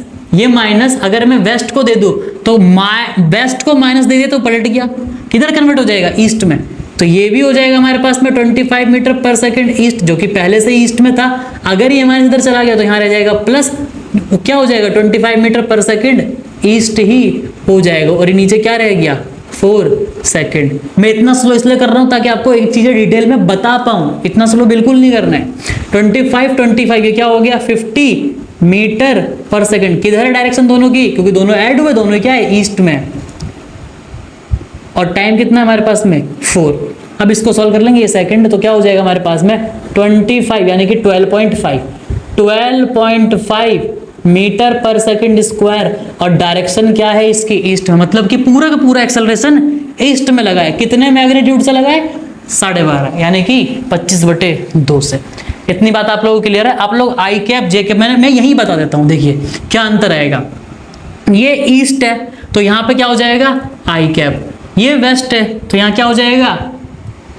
अगर मैं वेस्ट को दे दूं तो वेस्ट को माइनस दे दिया तो पलट गया, किधर कन्वर्ट हो जाएगा ईस्ट में। तो ये भी हो जाएगा हमारे पास में 25 मीटर पर सेकेंड ईस्ट, जो कि पहले से ईस्ट में था। अगर ये माइनस इधर चला गया तो यहाँ रह जाएगा प्लस, क्या हो जाएगा 25 मीटर पर सेकेंड ईस्ट ही हो जाएगा, और ये नीचे क्या रह गया 4 सेकेंड। मैं इतना स्लो इसलिए कर रहा हूँ ताकि आपको एक चीज़ें डिटेल में बता पाऊँ, इतना स्लो बिल्कुल नहीं करना है। 25 ये क्या हो गया 50 मीटर पर सेकेंड, किधर है डायरेक्शन दोनों की, क्योंकि दोनों ऐड हुए, दोनों क्या है ईस्ट में, और टाइम कितना है हमारे पास में 4। अब इसको सॉल्व कर लेंगे, ये सेकंड, तो क्या हो जाएगा हमारे पास में 25 यानी कि 12.5 मीटर पर सेकंड स्क्वायर, और डायरेक्शन क्या है इसकी ईस्ट में, मतलब कि पूरा का पूरा एक्सेलरेशन ईस्ट में लगा है। कितने मैग्नीट्यूड से लगा है 12.5 यानी कि 25/2 से। इतनी बात आप लोगों को क्लियर है। आप लोग आई कैप जे कैप मैं यही बता देता हूँ, देखिए क्या अंतर आएगा। ये ईस्ट है तो यहाँ पे क्या हो जाएगा आई कैप, ये वेस्ट है तो यहाँ क्या हो जाएगा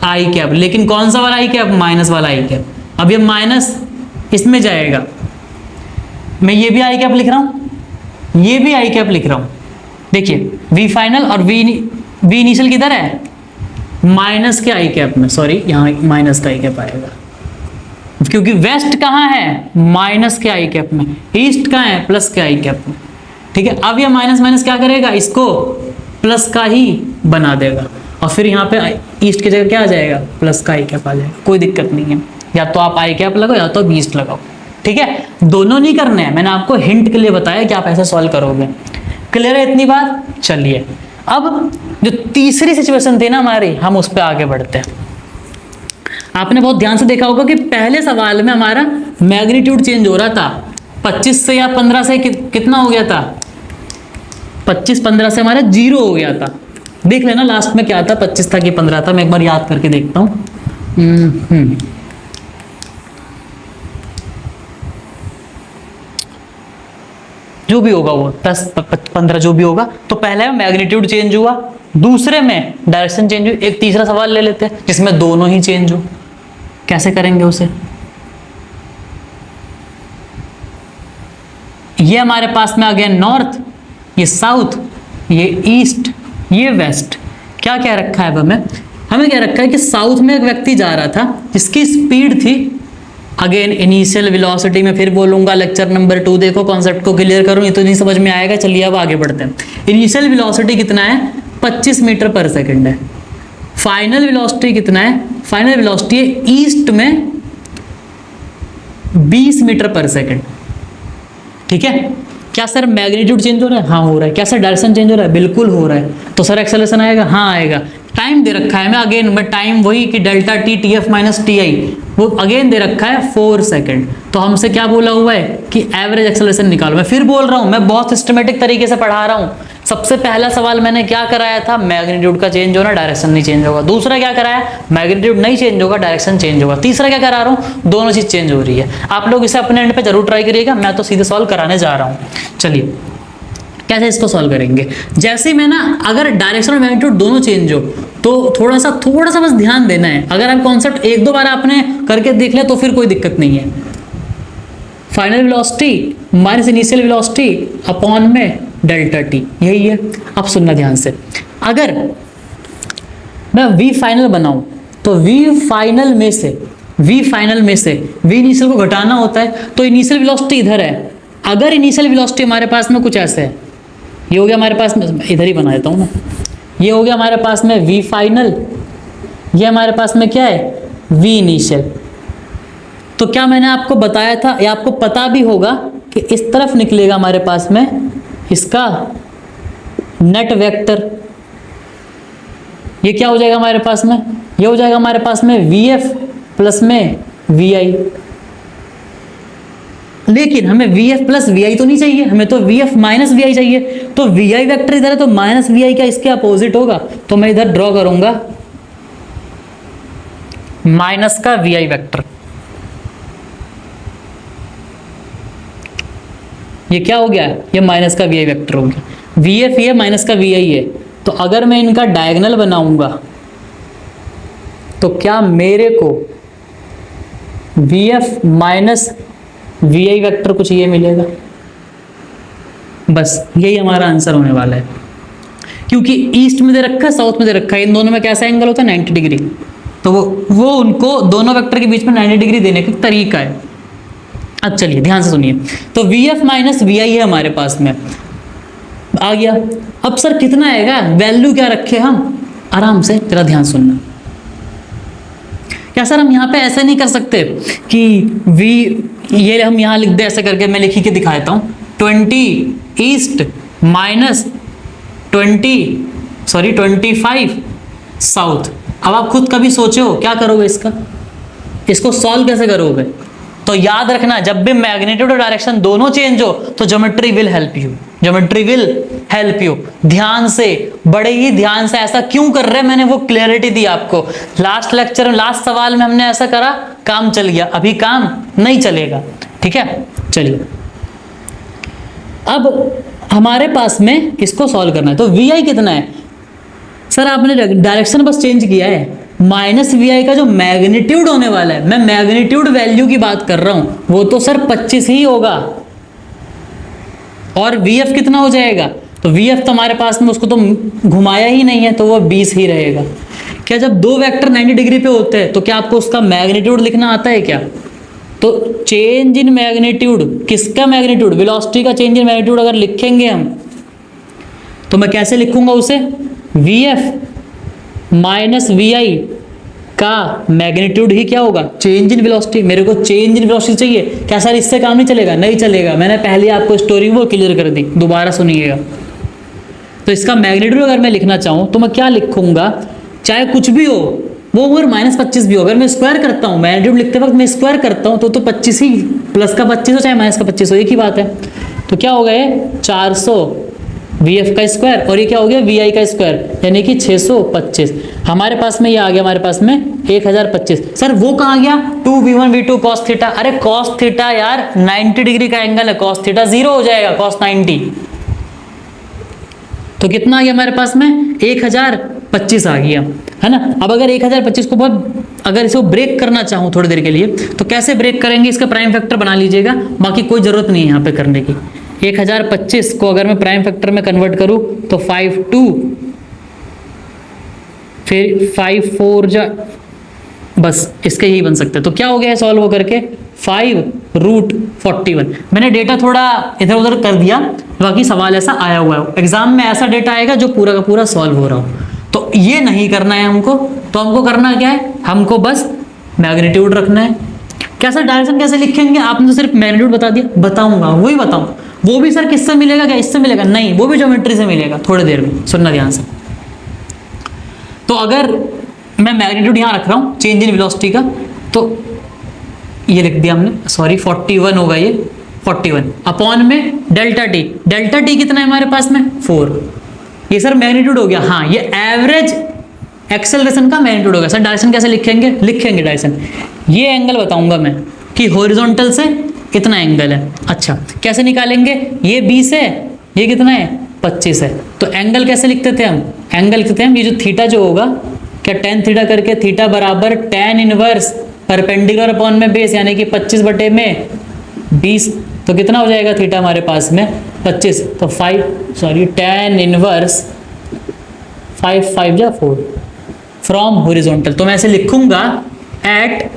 आई कैप, लेकिन कौन सा वाला आई कैप, माइनस वाला आई कैप। अब ये माइनस इसमें जाएगा, मैं ये भी आई कैप लिख रहा हूँ, ये भी आई कैप लिख रहा हूँ। देखिए वी फाइनल और वी इनिशियल किधर है माइनस के आई कैप में, सॉरी यहाँ माइनस का आई कैप आएगा, क्योंकि वेस्ट कहाँ है माइनस के आई कैप में, ईस्ट कहाँ है प्लस के आई कैप में। ठीक है, अब ये माइनस माइनस क्या करेगा, इसको प्लस का ही बना देगा, और फिर यहाँ पे ईस्ट की जगह क्या आ जाएगा प्लस का आई कैप आ जाएगा। कोई दिक्कत नहीं है, या तो आप आई कैप लगाओ या तो आप ईस्ट लगाओ। ठीक है, दोनों नहीं करने हैं, मैंने आपको हिंट के लिए बताया कि आप ऐसे सॉल्व करोगे। क्लियर है इतनी बात। चलिए अब जो तीसरी सिचुएशन थी ना हमारी, हम उस पर आगे बढ़ते हैं। आपने बहुत ध्यान से देखा होगा कि पहले सवाल में हमारा मैग्नीट्यूड चेंज हो रहा था, 25 से या 15 से कितना हो गया था, 25-15 से हमारा 0 हो गया था। देख लेना लास्ट में क्या था, 25 था कि 15 था, मैं एक बार याद करके देखता हूँ। जो भी होगा वो 10-15 जो भी होगा। तो पहले में मैग्नीट्यूड चेंज हुआ, दूसरे में डायरेक्शन चेंज हुई। एक तीसरा सवाल ले लेते हैं जिसमें दोनों ही चेंज हो। कैसे करेंगे उसे, ये हमारे पास में आ गया नॉर्थ, ये साउथ, ये ईस्ट, ये वेस्ट। क्या क्या रखा है हमें क्या रखा है कि साउथ में एक व्यक्ति जा रहा था जिसकी स्पीड थी, अगेन इनिशियल वेलोसिटी में फिर बोलूंगा लेक्चर नंबर 2, देखो कॉन्सेप्ट को क्लियर करूं, ये तो नहीं समझ में आएगा। चलिए अब आगे बढ़ते हैं। इनिशियल वेलोसिटी कितना है 25 मीटर पर सेकंड है। फाइनल वेलोसिटी कितना है, फाइनल वेलोसिटी है ईस्ट में 20 मीटर पर सेकंड। ठीक है, क्या सर मैग्नीट्यूड चेंज हो रहा है, हाँ हो रहा है। क्या सर डायरेक्शन चेंज हो रहा है, बिल्कुल हो रहा है। तो सर एक्सेलरेशन आएगा, हाँ आएगा। टाइम दे रखा है मैं अगेन, मैं टाइम वही कि delta T TF minus TI, वो अगेन दे रखा है 4 सेकंड। तो हमसे क्या बोला हुआ है कि एवरेज एक्सेलरेशन निकालो। मैं फिर बोल रहा हूँ, मैं बहुत सिस्टमेटिक तरीके से पढ़ा रहा हूँ। सबसे पहला सवाल मैंने क्या कराया था, मैग्नीट्यूड का चेंज होना, डायरेक्शन नहीं चेंज होगा। दूसरा क्या कराया, मैग्नीट्यूड नहीं चेंज होगा, डायरेक्शन चेंज होगा। तीसरा क्या करा रहा हूँ, दोनों चीज चेंज हो रही है। आप लोग इसे अपने एंड पे जरूर ट्राई करिएगा, मैं तो सीधे सॉल्व कराने जा रहा हूँ। चलिए कैसे इसको सॉल्व करेंगे, जैसे मैं ना अगर डायरेक्शन और मैग्नीट्यूड दोनों चेंज हो तो थोड़ा सा बस ध्यान देना है। अगर आप कॉन्सेप्ट एक दो बार आपने करके देख लिया तो फिर कोई दिक्कत नहीं है। Final velocity minus initial velocity upon में डेल्टा टी, यही है। अब सुनना ध्यान से, अगर मैं वी फाइनल बनाऊं तो वी फाइनल में से वी इनिशियल को घटाना होता है, तो इनिशियल वेलोसिटी इधर है। अगर इनिशियल वेलोसिटी हमारे पास में कुछ ऐसे है, ये हो गया हमारे पास में, इधर ही बना देता हूँ ना, ये हो गया हमारे पास में वी फाइनल, ये हमारे पास में क्या है वी इनिशियल। तो क्या मैंने आपको बताया था, या आपको पता भी होगा कि इस तरफ निकलेगा हमारे पास में इसका नेट वेक्टर। ये क्या हो जाएगा हमारे पास में, ये हो जाएगा हमारे पास में वी एफ प्लस में वी आई। लेकिन हमें वी एफ प्लस वी आई तो नहीं चाहिए, हमें तो वी एफ माइनस वी आई चाहिए। तो वी आई वैक्टर इधर है, तो माइनस वी आई का इसके अपोजिट होगा, तो मैं इधर ड्रॉ करूंगा माइनस का वी आई वैक्टर। ये क्या हो गया, ये माइनस का वी आई वैक्टर हो गया। वी एफ ये माइनस का वी आई है, तो अगर मैं इनका डायगोनल बनाऊंगा तो क्या मेरे को V F minus V I vector कुछ ये मिलेगा। बस यही हमारा आंसर होने वाला है, क्योंकि ईस्ट में दे रखा है, साउथ में दे रखा है, इन दोनों में कैसा एंगल होता है 90 डिग्री। तो वो उनको दोनों वेक्टर के बीच में 90 डिग्री देने का तरीका है। अब चलिए ध्यान से सुनिए, तो वी एफ माइनस वी आई है हमारे पास में आ गया। अब सर कितना आएगा, वैल्यू क्या रखे हम, आराम से जरा ध्यान सुनना। क्या सर हम यहाँ पे ऐसे नहीं कर सकते कि वी, ये हम यहाँ लिख दे ऐसे करके, मैं लिखी के दिखा देता हूँ 20 ईस्ट माइनस 25 साउथ। अब आप खुद कभी सोचो क्या करोगे, इसको सॉल्व कैसे करोगे। तो याद रखना, जब भी मैग्नीट्यूड और डायरेक्शन दोनों चेंज हो तो ज्योमेट्री विल हेल्प यू। ध्यान से, बड़े ही ध्यान से। ऐसा क्यों कर रहे हैं, मैंने वो क्लैरिटी दी आपको लास्ट लेक्चर में, लास्ट सवाल में हमने ऐसा करा, काम चल गया, अभी काम नहीं चलेगा। ठीक है, चलिए अब हमारे पास में इसको सॉल्व करना है। तो वी आई कितना है सर, आपने डायरेक्शन बस चेंज किया है। माइनस वी आई का जो मैग्नीट्यूड होने वाला है, मैं मैग्नीट्यूड वैल्यू की बात कर रहा हूं, वो तो सर 25 ही होगा। और वी एफ कितना हो जाएगा, तो वी एफ तो हमारे पास में उसको तो घुमाया ही नहीं है, तो वो 20 ही रहेगा। क्या जब दो वेक्टर 90 डिग्री पे होते हैं तो क्या आपको उसका मैग्नीट्यूड लिखना आता है क्या। तो चेंज इन मैग्नीट्यूड, किसका मैग्नीट्यूड, वेलोसिटी का चेंज इन मैग्नीट्यूड अगर लिखेंगे हम, तो मैं कैसे लिखूंगा उसे, वी एफ माइनस वी आई का मैग्नीट्यूड ही क्या होगा, चेंज इन वेलोसिटी। मेरे को चेंज इन वेलोसिटी चाहिए। क्या सर इससे काम नहीं चलेगा, नहीं चलेगा। मैंने पहले आपको स्टोरी वो क्लियर कर दी, दोबारा सुनिएगा। तो इसका मैग्नीट्यूड अगर मैं लिखना चाहूँ तो मैं क्या लिखूंगा, चाहे कुछ भी हो, वो अगर -25 भी हो, अगर मैं स्क्वायर करता हूँ, मैग्नीट्यूड लिखते वक्त मैं स्क्वायर करता हूँ तो 25 ही, प्लस का 25 हो चाहे माइनस का 25 हो, एक ही बात है। तो क्या हो गया 400 वी एफ का स्क्वायर, और ये क्या हो गया वी आई का स्क्वायर, यानी कि 625। हमारे पास में ये आ गया, हमारे पास में 1025। सर वो कहाँ गया, 2v1v2 cos थीटा। अरे cos थीटा यार 90 डिग्री का एंगल है, cos थीटा 0 हो जाएगा, cos 90। तो कितना आ गया हमारे पास में 1025 आ गया, है ना। अब अगर 1025 को बहुत, अगर इसको ब्रेक करना चाहूँ थोड़ी देर के लिए, तो कैसे ब्रेक करेंगे, इसका प्राइम फैक्टर बना लीजिएगा, बाकी कोई जरूरत नहीं है यहाँ पे करने की। 1025 को अगर मैं प्राइम फैक्टर में कन्वर्ट करूँ तो 5 फिर 5 4 जा, बस इसके ही बन सकते हैं। तो क्या हो गया सॉल्व होकर के 5√41। मैंने डेटा थोड़ा इधर उधर कर दिया, बाकी सवाल ऐसा आया हुआ है। एग्जाम में ऐसा डेटा आएगा जो पूरा का पूरा सॉल्व हो रहा हो, तो ये नहीं करना है हमको। तो हमको करना क्या है, हमको बस मैग्नीट्यूड रखना है। कैसा डायरेक्शन कैसे लिखेंगे, आपने तो सिर्फ मैग्नीट्यूड बता दिया, बताऊंगा वही बताऊं। वो भी सर किससे मिलेगा, क्या इससे मिलेगा, नहीं, वो भी ज्योमेट्री से मिलेगा। थोड़ी देर में सुनना ध्यान से। तो अगर मैं मैग्नीट्यूड यहाँ रख रहा हूँ चेंज इन वेलोसिटी का, तो ये लिख दिया हमने, सॉरी 41 होगा ये, 41 अपॉन में डेल्टा टी। डेल्टा टी कितना है हमारे पास में 4। ये सर मैग्नीट्यूड हो गया। हाँ, ये एवरेज एक्सेलरेशन का मैग्नीट्यूड होगा। सर डायरेक्शन कैसे लिखेंगे, लिखेंगे डायरेक्शन, ये एंगल बताऊंगा मैं कि हॉरिजॉन्टल से कितना एंगल है। अच्छा, कैसे निकालेंगे, ये 20 है, ये कितना है 25 है। तो एंगल कैसे लिखते थे हम, एंगल लिखते थे हम, ये जो थीटा जो होगा, क्या tan थीटा करके, थीटा बराबर tan इनवर्स परपेंडिकुलर अपॉन में बेस, यानी कि 25 बटे में 20। तो कितना हो जाएगा थीटा हमारे पास में 25, तो 5 tan इनवर्स 5 5 जा 4, फ्रॉम हॉरिजॉन्टल। तो मैं ऐसे लिखूंगा at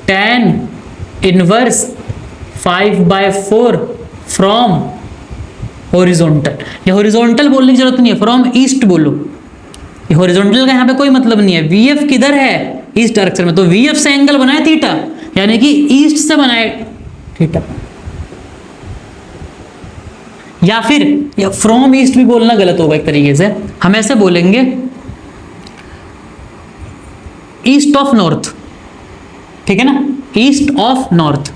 tan inverse 5/4 from horizontal. ये हॉरिजॉन्टल बोलने की जरूरत नहीं है, फ्रॉम ईस्ट बोलो। ये हॉरिजॉन्टल का यहाँ पे कोई मतलब नहीं है। वीएफ किधर है? ईस्ट डायरेक्शन में, तो वीएफ से एंगल बनाए थीटा, यानी कि ईस्ट से बनाए थीटा। या फिर फ्रॉम ईस्ट भी बोलना गलत होगा एक तरीके से, हम ऐसे बोलेंगे ईस्ट ऑफ नॉर्थ, ठीक है ना, ईस्ट ऑफ नॉर्थ।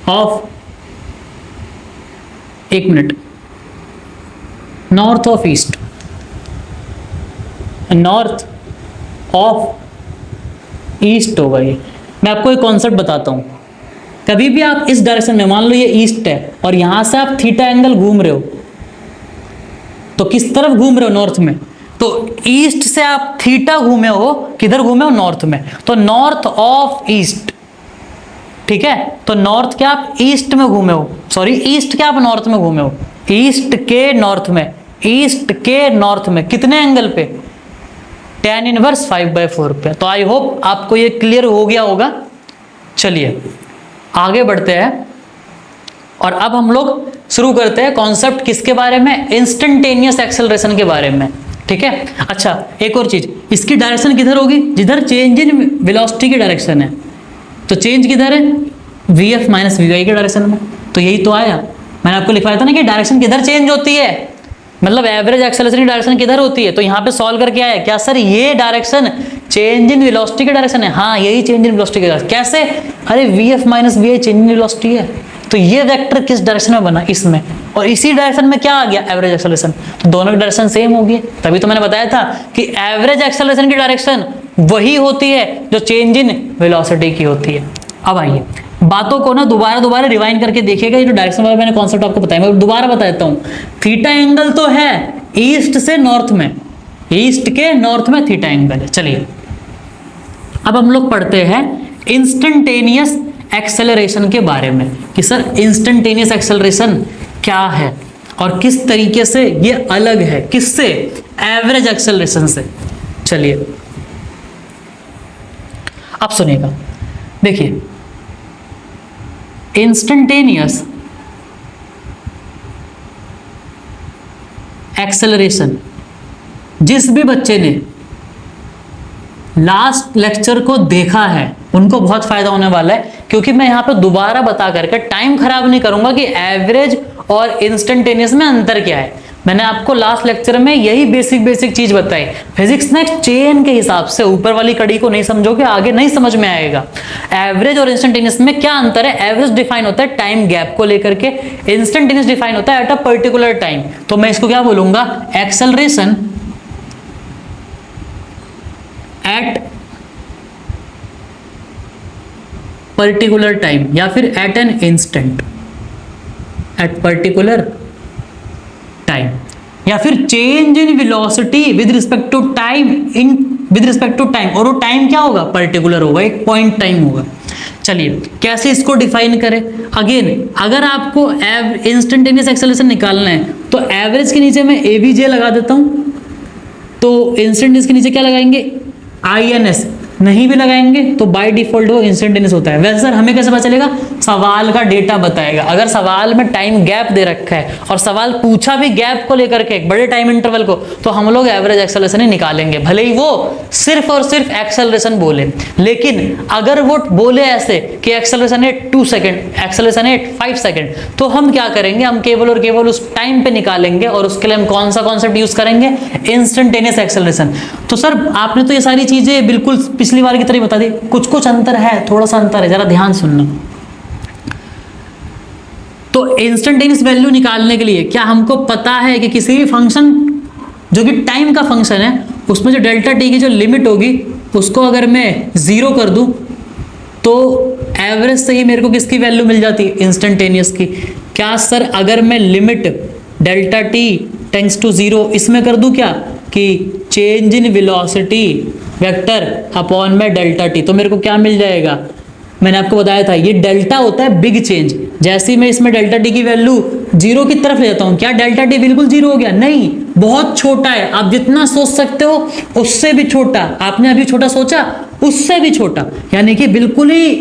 ऑफ, एक minute, north of east, north of east होगा ये। मैं आपको एक कॉन्सेप्ट बताता हूं। कभी भी आप इस डायरेक्शन में, मान लो ये ईस्ट है और यहां से आप थीटा एंगल घूम रहे हो, तो किस तरफ घूम रहे हो? नॉर्थ में। तो ईस्ट से आप थीटा घूमे हो, किधर घूमे हो? नॉर्थ में। तो नॉर्थ ऑफ ईस्ट, ठीक है। तो नॉर्थ क्या आप ईस्ट में घूमे हो, सॉरी ईस्ट क्या आप नॉर्थ में घूमे हो? ईस्ट के नॉर्थ में, ईस्ट के नॉर्थ में कितने एंगल पे? tan इनवर्स 5/4 पे। तो आई होप आपको ये क्लियर हो गया होगा। चलिए आगे बढ़ते हैं और अब हम लोग शुरू करते हैं कॉन्सेप्ट किसके बारे में? इंस्टेंटेनियस एक्सेलरेशन के बारे में, ठीक है। अच्छा एक और चीज, इसकी डायरेक्शन किधर होगी? जिधर चेंज इन वेलोसिटी की डायरेक्शन है। तो चेंज किधर है? वीएफ माइनस वीवाई के डायरेक्शन में। तो यही तो आया, मैंने आपको लिखवाया था ना कि डायरेक्शन किधर चेंज होती है, मतलब एवरेज एक्सेलरेशन की डायरेक्शन किधर होती है। तो यहाँ पे सॉल्व करके आया क्या सर ये डायरेक्शन चेंज इन वेलोसिटी की डायरेक्शन है? हाँ यही चेंज इन वेलोसिटी की डायरेक्शन। कैसे? अरे VF minus VI change in velocity है, तो ये वेक्टर किस डायरेक्शन में बना? इसमें। और इसी डायरेक्शन में क्या आ गया? Average acceleration. तो दोनों की डायरेक्शन सेम होगी। तभी तो मैंने बताया था कि एवरेज एक्सेलरेशन की डायरेक्शन वही होती है जो चेंज इन वेलोसिटी की होती है। अब आइए बातों को ना दोबारा रिवाइंड करके देखिएगा। ये जो डायरेक्शन वाला मैंने कॉन्सेप्ट आपको बताया, मैं दोबारा बता देता हूँ। थीटा एंगल तो है ईस्ट से नॉर्थ में, ईस्ट के नॉर्थ में थीटा एंगल है। चलिए अब हम लोग पढ़ते हैं इंस्टेंटेनियस एक्सेलरेशन के बारे में कि सर इंस्टेंटेनियस एक्सेलरेशन क्या है और किस तरीके से ये अलग है किससे? एवरेज एक्सेलरेशन से। चलिए अब सुनिएगा, देखिए इंस्टेंटेनियस एक्सेलरेशन, जिस भी बच्चे ने लास्ट लेक्चर को देखा है उनको बहुत फायदा होने वाला है, क्योंकि मैं यहां पे दोबारा बता करके टाइम खराब नहीं करूंगा कि एवरेज और इंस्टेंटेनियस में अंतर क्या है। मैंने आपको लास्ट लेक्चर में यही बेसिक चीज बताई। फिजिक्स में चेन के हिसाब से ऊपर वाली कड़ी को नहीं समझोगे आगे नहीं समझ में आएगा। एवरेज और इंस्टेंटेनियस में क्या अंतर है? एवरेज डिफाइन होता है टाइम गैप को लेकर के, इंस्टेंटेनियस डिफाइन होता है एट अ पर्टिकुलर टाइम। तो मैं इसको क्या बोलूंगा? एक्सेलरेशन एट पर्टिकुलर टाइम, या फिर at an instant, at particular time, या फिर change in velocity with respect to time, in with respect to time. और वो टाइम क्या होगा? पर्टिकुलर होगा, एक पॉइंट टाइम होगा। चलिए कैसे इसको डिफाइन करें? अगेन अगर आपको इंस्टेंटेनियस एक्सेलरेशन निकालना है तो एवरेज के नीचे मैं एवीजे लगा देता हूं, तो इंस्टेंटेनियस के नीचे क्या लगाएंगे? INS। नहीं भी लगाएंगे तो बाय डिफॉल्ट वो इंस्टेंटेनियस होता है। वैसे सर हमें कैसे पता चलेगा? सवाल का डेटा बताएगा। अगर सवाल में टाइम गैप दे रखा है और सवाल पूछा भी गैप को लेकर के, बड़े टाइम इंटरवल को, तो हम लोग एवरेज एक्सेलरेशन ही निकालेंगे, भले ही वो सिर्फ और सिर्फ एक्सेलरेशन बोले। लेकिन अगर वो बोले ऐसे कि acceleration at 2 second, acceleration at 5 second, तो हम क्या करेंगे? हम केवल और केवल उस टाइम पे निकालेंगे और उसके लिए हम कौन सा कॉन्सेप्ट यूज करेंगे? Instantaneous acceleration. तो सर आपने तो ये सारी चीजें बिल्कुल पिछली बार की तरह बता दी, कुछ अंतर है, थोड़ा सा अंतर है, जरा ध्यान सुनना। तो इंस्टेंटेनियस वैल्यू निकालने के लिए क्या हमको पता है कि किसी भी फंक्शन जो कि टाइम का फंक्शन है उसमें जो डेल्टा टी की जो लिमिट होगी उसको अगर मैं 0 कर दूं तो एवरेज से ही मेरे को किसकी वैल्यू मिल जाती है? इंस्टेंटेनियस की। क्या सर अगर मैं limit delta T tends to 0 इसमें कर दूं क्या कि change in velocity vector upon में डेल्टा टी, तो मेरे को क्या मिल जाएगा? मैंने आपको बताया था ये डेल्टा होता है बिग चेंज। जैसे ही मैं इसमें डेल्टा टी की वैल्यू जीरो की तरफ ले जाता हूं, क्या डेल्टा टी बिल्कुल जीरो हो गया? नहीं, बहुत छोटा है। आप जितना सोच सकते हो उससे भी छोटा। आपने अभी छोटा सोचा, उससे भी छोटा, यानी कि बिल्कुल ही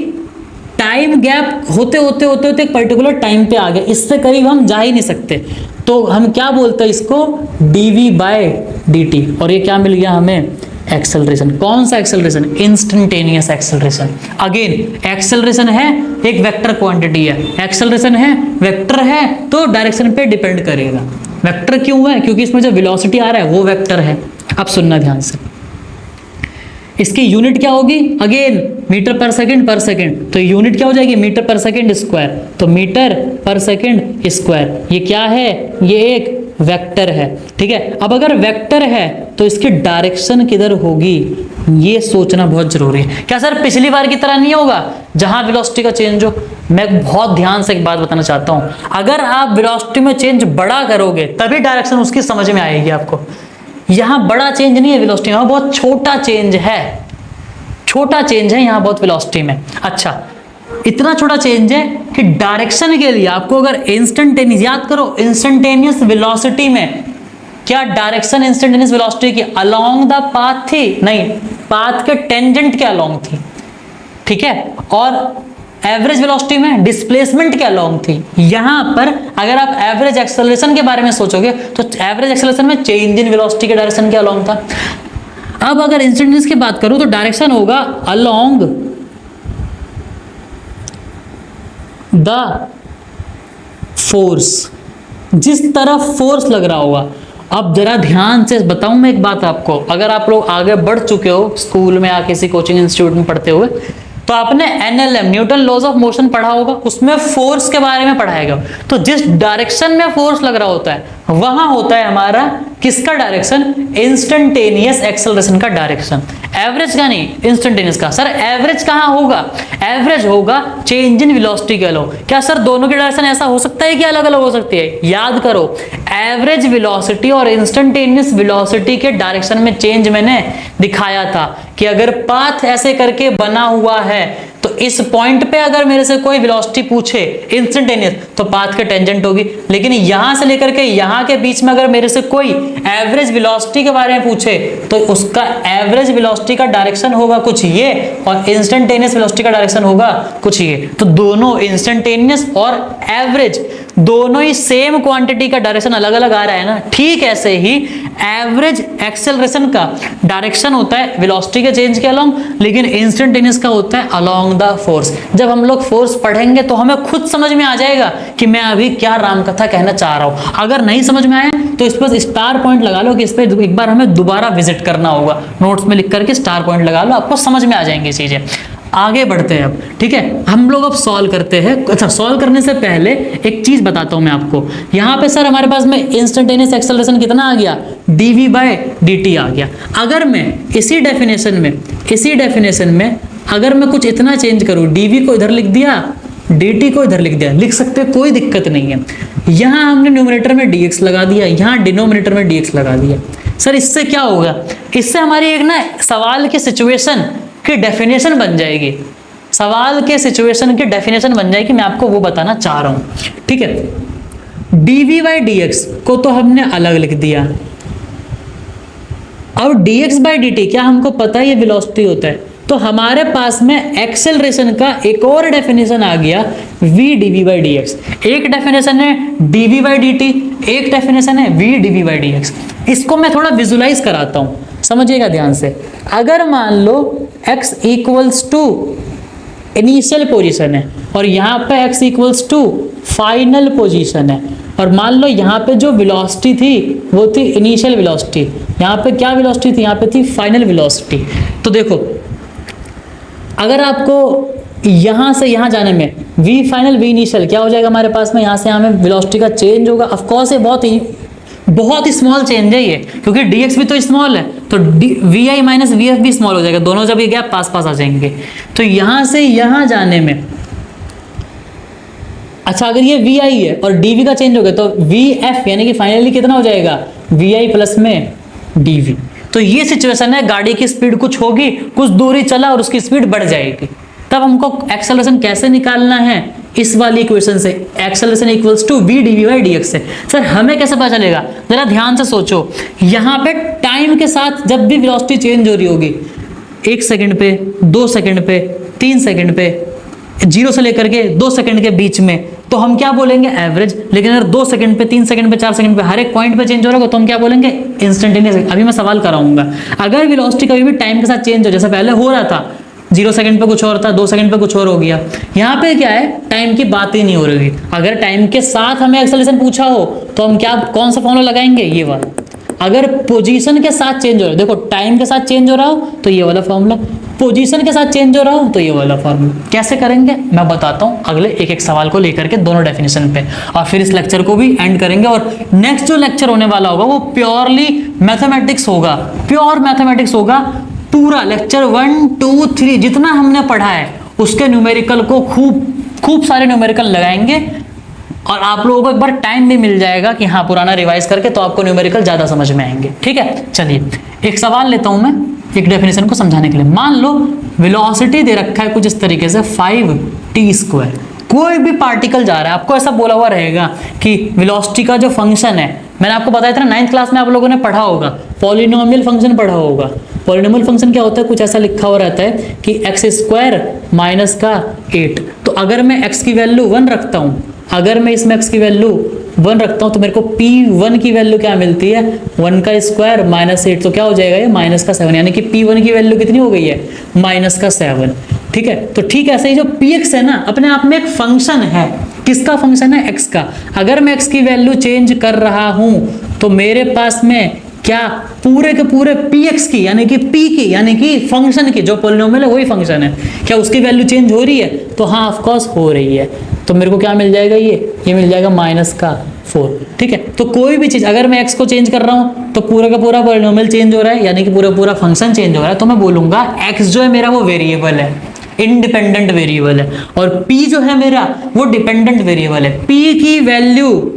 टाइम गैप होते होते होते होते एक पर्टिकुलर टाइम पे आ गया, इससे करीब हम जा ही नहीं सकते। तो हम क्या बोलते हैं इसको? dv by dt। और ये क्या मिल गया हमें? एक्सेलरेशन। कौन सा acceleration? Instantaneous acceleration. Again acceleration है एक वेक्टर क्वांटिटी है, एक्सेलरेशन है वेक्टर है, तो डायरेक्शन पे डिपेंड करेगा। वेक्टर क्यों है? क्योंकि इसमें जो वेलोसिटी आ रहा है वो वेक्टर है। अब सुनना ध्यान से, इसकी यूनिट क्या होगी? अगेन मीटर पर सेकंड, तो यूनिट क्या हो जाएगी? मीटर पर सेकंड स्क्वायर। तो मीटर पर सेकंड स्क्वायर ये क्या है? ये एक वेक्टर है, ठीक है। अब अगर वेक्टर है तो इसकी डायरेक्शन किधर होगी, ये सोचना बहुत जरूरी है। क्या सर पिछली बार की तरह नहीं होगा जहां वेलोसिटी का चेंज हो? मैं बहुत ध्यान से एक बात बताना चाहता हूं, अगर आप वेलोसिटी में चेंज बड़ा करोगे तभी डायरेक्शन उसकी समझ में आएगी आपको। यहां बड़ा चेंज नहीं है वेलोसिटी में, बहुत छोटा चेंज है, छोटा चेंज है यहां बहुत वेलोसिटी में। अच्छा, इतना छोटा चेंज है कि डायरेक्शन के लिए आपको अगर इंस्टेंटेनियस, याद करो इंस्टेंटेनियस वेलोसिटी में क्या डायरेक्शन इंस्टेंटेनियस वेलोसिटी की अलोंग द पाथ थी? नहीं, पाथ के टेंजेंट के अलोंग थी, ठीक है। और एवरेज वेलोसिटी में डिस्प्लेसमेंट के अलोंग थी। यहां पर अगर आप एवरेज एक्सेलरेशन के बारे में सोचोगे तो एवरेज एक्सेलरेशन में चेंज इन वेलोसिटी के डायरेक्शन के अलोंग था। अब अगर इंस्टेंटेनियस की बात करूं तो डायरेक्शन होगा अलोंग द फोर्स, जिस तरफ फोर्स लग रहा होगा। अब जरा ध्यान से बताऊं मैं एक बात आपको, अगर आप लोग आगे बढ़ चुके हो स्कूल में या किसी कोचिंग इंस्टीट्यूट में पढ़ते हुए, तो आपने NLM Newton laws of motion पढ़ा होगा, उसमें फोर्स के बारे में पढ़ाएगा। तो जिस डायरेक्शन में फोर्स लग रहा होता है वहां होता है हमारा किसका डायरेक्शन? इंस्टेंटेनियस एक्सेलरेशन का डायरेक्शन। एवरेज का नहीं, इंस्टेंटेनियस का। सर एवरेज कहां होगा? एवरेज होगा चेंज इन वेलोसिटी के अलोंग। क्या सर दोनों के डायरेक्शन ऐसा हो सकता है कि अलग अलग हो सकती है? याद करो, एवरेज वेलोसिटी और इंस्टेंटेनियस वेलोसिटी के डायरेक्शन में चेंज मैंने दिखाया था कि अगर पाथ ऐसे करके बना हुआ है तो इस पॉइंट पे अगर मेरे से कोई वेलोसिटी पूछे इंस्टेंटेनियस तो पाथ के टेंजेंट होगी, लेकिन यहां से लेकर के यहां के बीच में अगर मेरे से कोई एवरेज वेलोसिटी के बारे में पूछे तो उसका एवरेज वेलोसिटी का डायरेक्शन होगा कुछ ये और इंस्टेंटेनियस वेलोसिटी का डायरेक्शन होगा कुछ ये। तो दोनों इंस्टेंटेनियस और एवरेज दोनों ही सेम क्वांटिटी का डायरेक्शन अलग अलग आ रहा है ना। ठीक ऐसे ही एवरेज एक्सेलरेशन का डायरेक्शन होता है वेलोसिटी के चेंज के अलोंग, लेकिन इंस्टेंटेनियस का होता है अलोंग द फोर्स। जब हम लोग फोर्स पढ़ेंगे तो हमें खुद समझ में आ जाएगा कि मैं अभी क्या रामकथा कहना चाह रहा हूं। अगर नहीं समझ में आया तो इस पर स्टार पॉइंट लगा लो कि इस पर एक बार हमें दोबारा विजिट करना होगा। नोट्स में लिख करके स्टार पॉइंट लगा लो, आपको समझ में आ जाएंगी चीजें। आगे बढ़ते हैं अब, ठीक है। हम लोग अब सॉल्व करते हैं। अच्छा, सॉल्व करने से पहले एक चीज बताता हूं मैं आपको। यहां पे सर हमारे पास में इंस्टेंटेनियस एक्सेलरेशन कितना आ गया? dv बाय dt आ गया। अगर मैं इसी डेफिनेशन में अगर मैं कुछ इतना चेंज करूं, dv को इधर लिख दिया, dt को इधर लिख दिया, लिख सकते, कोई दिक्कत नहीं है। यहां हमने न्यूमरेटर में dx लगा दिया, यहां डिनोमिनेटर में dx लगा दिया। सर इससे क्या होगा? इससे हमारी एक ना सवाल की सिचुएशन की डेफिनेशन बन जाएगी। सवाल के सिचुएशन की डेफिनेशन बन जाएगी, मैं आपको वो बताना चाह रहा हूं, ठीक है। dv बाई dx को तो हमने अलग लिख दिया। अब dx बाई dt क्या हमको पता है ये वेलोसिटी होता है, तो हमारे पास में एक्सेलरेशन का एक और डेफिनेशन आ गया v dv बाई dx। एक डेफिनेशन है dv बाई dt, एक डेफिनेशन है v dv बाई dx। इसको मैं थोड़ा विजुलाइज कराता हूं, समझिएगा ध्यान से। अगर मान लो x equals to initial position है और यहाँ पे x equals to final position है, और मान लो यहाँ पे जो वेलोसिटी थी वो थी इनिशियल वेलोसिटी, यहाँ पे क्या वेलोसिटी थी? यहाँ पे थी फाइनल वेलोसिटी। तो देखो, अगर आपको यहाँ से यहाँ जाने में v फाइनल v इनिशियल क्या हो जाएगा हमारे पास में? यहाँ से यहाँ में वेलोसिटी का चेंज होगा। ऑफ कोर्स ये बहुत ही स्मॉल चेंज है ये, क्योंकि dx भी तो स्मॉल है, तो vi माइनस vf भी स्मॉल हो जाएगा, दोनों जब ये गैप पास पास आ जाएंगे। तो यहां से यहां जाने में, अच्छा अगर ये vi है और dv का चेंज हो गया तो vf यानी कि फाइनली कितना हो जाएगा? vi प्लस में dv। तो ये सिचुएशन है, गाड़ी की स्पीड कुछ होगी, कुछ दूरी चला और उसकी स्पीड बढ़ जाएगी, तब हमको एक्सेलरेशन कैसे निकालना है, इस वाली इक्वेशन से, acceleration equals to v dv by dx से। सर हमें कैसे पता चलेगा, जरा ध्यान से सोचो, यहाँ पे टाइम के साथ जब भी वेलोसिटी चेंज हो रही होगी, 1 सेकंड पे, 2 सेकंड पे, 3 सेकंड पे, 0 से लेकर के 2 सेकंड के बीच में, तो हम क्या बोलेंगे एवरेज। लेकिन अगर 2 सेकंड पे, 3 सेकंड पे, 4 सेकंड पे, हर एक पॉइंट पे चेंज हो रहा हो तो हम क्या बोलेंगे इंस्टेंटेनियस। अभी मैं सवाल कराऊंगा, अगर वेलोसिटी कभी भी टाइम के साथ चेंज हो, जैसे पहले हो रहा था 0 सेकंड पे कुछ और था, 2 सेकंड पे कुछ और हो गया, यहाँ पे क्या है टाइम की बात ही नहीं हो रही। अगर टाइम के साथ हमें एक्सेलरेशन पूछा हो तो हम क्या कौन सा फॉर्मूला लगाएंगे, ये वाला। अगर पोजीशन के साथ चेंज हो रहा है, देखो टाइम के साथ चेंज हो रहा हो तो ये वाला फॉर्मूला, पोजीशन के साथ चेंज हो रहा हो तो ये वाला फॉर्मूला। कैसे करेंगे मैं बताता हूँ अगले एक एक सवाल को लेकर के दोनों डेफिनेशन पे, और फिर इस लेक्चर को भी एंड करेंगे। और नेक्स्ट जो लेक्चर होने वाला होगा वो प्योरली मैथमेटिक्स होगा, प्योर मैथमेटिक्स होगा। पूरा लेक्चर 1, 2, 3 जितना हमने पढ़ा है उसके न्यूमेरिकल को खूब सारे न्यूमेरिकल लगाएंगे, और आप लोगों को एक बार टाइम भी मिल जाएगा कि हाँ पुराना रिवाइज करके, तो आपको न्यूमेरिकल ज्यादा समझ में आएंगे। ठीक है, चलिए एक सवाल लेता हूं मैं एक डेफिनेशन को समझाने के लिए। मान लो वेलोसिटी दे रखा है कुछ इस तरीके से 5t², कोई भी पार्टिकल जा रहा है, आपको ऐसा बोला हुआ रहेगा कि वेलोसिटी का जो फंक्शन है, मैंने आपको बताया था ना 9th क्लास में आप लोगों ने पढ़ा होगा, पॉलिनोमियल फंक्शन पढ़ा होगा। पॉलिनोमियल फंक्शन क्या होता है, कुछ ऐसा लिखा हुआ रहता है कि x² माइनस का 8। तो अगर मैं x की वैल्यू 1 रखता हूं, अगर मैं इसमें x की वैल्यू 1 रखता हूं तो मेरे को p1 की वैल्यू क्या मिलती है, 1 का स्क्वायर माइनस 8, तो क्या हो जाएगा ये माइनस का 7, यानी कि p1 की वैल्यू कितनी हो गई है, माइनस का 7। ठीक है, तो ठीक ऐसे ही जो px है ना अपने आप में एक फंक्शन है, किसका फंक्शन है, x का। अगर मैं x की वैल्यू चेंज कर रहा हूं तो मेरे पास में क्या पूरे के पूरे px की यानी कि p की यानी कि फंक्शन की, जो पॉलिनोमियल है वही फंक्शन है, क्या उसकी वैल्यू चेंज हो रही है, तो हाँ ऑफ कोर्स हो रही है। तो मेरे को क्या मिल जाएगा, ये मिल जाएगा माइनस का 4। ठीक है, तो कोई भी चीज अगर मैं x को चेंज कर रहा हूं तो पूरा का पूरा पॉलिनोमियल चेंज हो रहा है, यानी कि पूरा फंक्शन चेंज हो रहा है, तो मैं बोलूंगा x जो है मेरा वो वेरिएबल है, इंडिपेंडेंट वेरिएबल है, और p जो है मेरा वो डिपेंडेंट वेरिएबल है। p की वैल्यू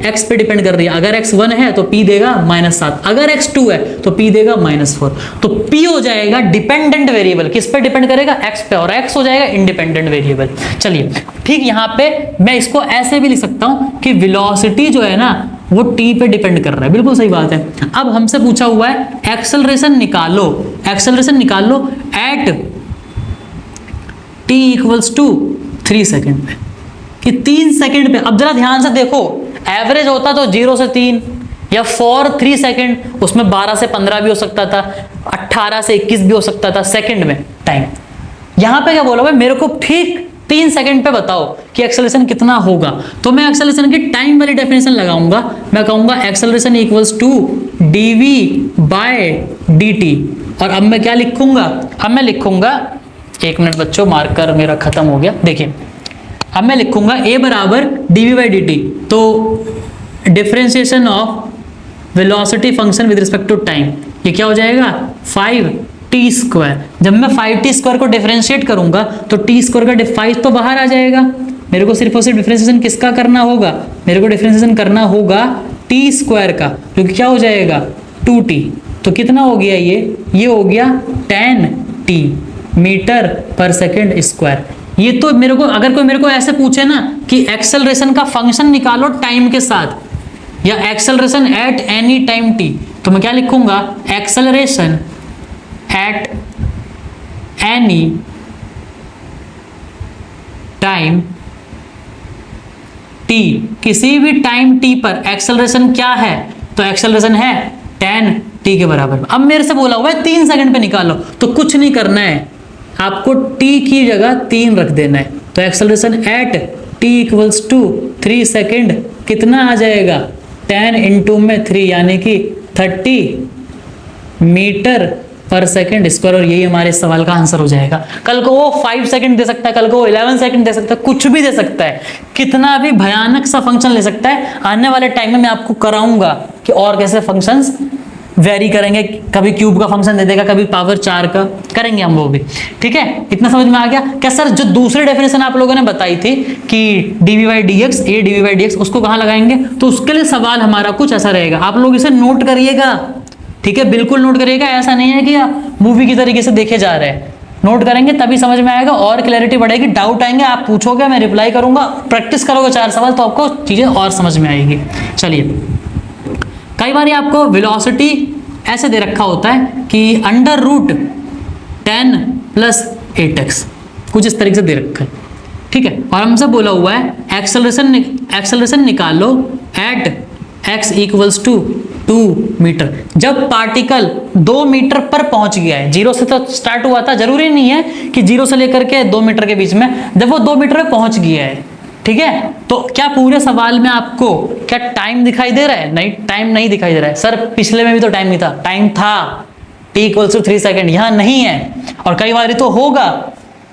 x पे डिपेंड कर रही है, अगर x 1 है तो p देगा -7, अगर x 2 है तो p देगा -4। तो p हो जाएगा डिपेंडेंट वेरिएबल, किस पे डिपेंड करेगा, x पे, और x हो जाएगा इंडिपेंडेंट वेरिएबल। चलिए ठीक, यहाँ पे मैं इसको ऐसे भी लिख सकता हूँ कि वेलोसिटी जो है ना वो t पे डिपेंड कर रहा है, बिल्कुल सही बात है। अब हमसे पूछा हुआ है एक्सेलरेशन निकालो, एक्सेलरेशन निकाल लो एट t = 3 सेकेंड पे, कि 3 सेकंड पे। अब जरा ध्यान से देखो, एवरेज होता तो 0 से 3 या फॉर 3 सेकंड, उसमें 12 से 15 भी हो सकता था, 18 से 21 भी हो सकता था सेकंड में टाइम। यहां पे क्या बोला भाई, मेरे को ठीक 3 सेकंड पे बताओ कि एक्सेलरेशन कितना होगा। तो मैं एक्सेलरेशन की टाइम वाली डेफिनेशन लगाऊंगा, मैं कहूंगा एक्सेलरेशन इक्वल्स टू dv/dt। और अब मैं क्या लिखूंगा, अब मैं लिखूंगा, 1 मिनट बच्चों, मार्कर मेरा खत्म हो गया। देखिए अब मैं लिखूंगा a बराबर dv/dt, तो differentiation of velocity function with respect to time, ये क्या हो जाएगा 5t²। जब मैं 5t² को डिफरेंशिएट करूंगा तो t² का 5 तो बाहर आ जाएगा, मेरे को सिर्फ और सिर्फ डिफरेंशिएशन किसका करना होगा, मेरे को डिफरेंशिएशन करना होगा t² का, क्योंकि क्या हो जाएगा 2t। तो कितना हो गया ये हो गया 10t मीटर पर सेकेंड स्क्वायर। ये तो मेरे को, अगर कोई मेरे को ऐसे पूछे ना कि एक्सेलरेशन का फंक्शन निकालो टाइम के साथ या acceleration at any time t, तो मैं क्या लिखूंगा, acceleration at any time t, किसी भी टाइम t पर एक्सेलरेशन क्या है, तो एक्सेलरेशन है 10t के बराबर। अब मेरे से बोला हुआ है 3 सेकंड पे निकालो, तो कुछ नहीं करना है, आपको t की जगह 3 रख देना है। तो एक्सेलरेशन एट t = 3 सेकेंड कितना आ जाएगा, 10 × में 3 यानी कि 30 मीटर पर सेकेंड स्क्वायर। और यही हमारे सवाल का आंसर हो जाएगा। कल को वो 5 सेकंड दे सकता है, कल को वो 11 सेकंड दे सकता है, कुछ भी दे सकता है, कितना भी भयानक सा फंक्शन ले सकता है। आने वाले टाइम में मैं आपको कराऊंगा कि और कैसे फंक्शंस वेरी करेंगे, कभी क्यूब का फंक्शन दे देगा, कभी पावर 4 का करेंगे हम वो भी। ठीक है, इतना समझ में आ गया क्या सर? जो दूसरी डेफिनेशन आप लोगों ने बताई थी कि dv/dx, a dv/dx, उसको कहाँ लगाएंगे, तो उसके लिए सवाल हमारा कुछ ऐसा रहेगा, आप लोग इसे नोट करिएगा। ठीक है, बिल्कुल नोट करिएगा, ऐसा नहीं है कि आप मूवी की तरीके से देखे जा रहे हैं। नोट करेंगे तभी समझ में आएगा और क्लैरिटी बढ़ेगी। डाउट आएंगे आप पूछोगे, मैं रिप्लाई करूंगा, प्रैक्टिस करोगे 4 सवाल तो आपको चीजें और समझ में आएगी। चलिए, कई बार आपको वेलोसिटी ऐसे दे रखा होता है कि √10 + 8x, कुछ इस तरीके से दे रखा है, ठीक है। और हमसे बोला हुआ है एक्सेलरेशन निकालो एट x = 2 मीटर। जब पार्टिकल 2 मीटर पर पहुंच गया है, 0 से तो स्टार्ट हुआ था, जरूरी नहीं है कि 0 से लेकर के 2 मीटर के बीच में, जब वो 2 मीटर पे पहुंच गया है, ठीक है, तो क्या पूरे सवाल में आपको क्या टाइम दिखाई दे रहा है? नहीं, टाइम नहीं दिखाई दे रहा है। सर पिछले में भी तो टाइम नहीं था, टाइम था, t = 3 सेकेंड, यहां नहीं है। और कई बार तो होगा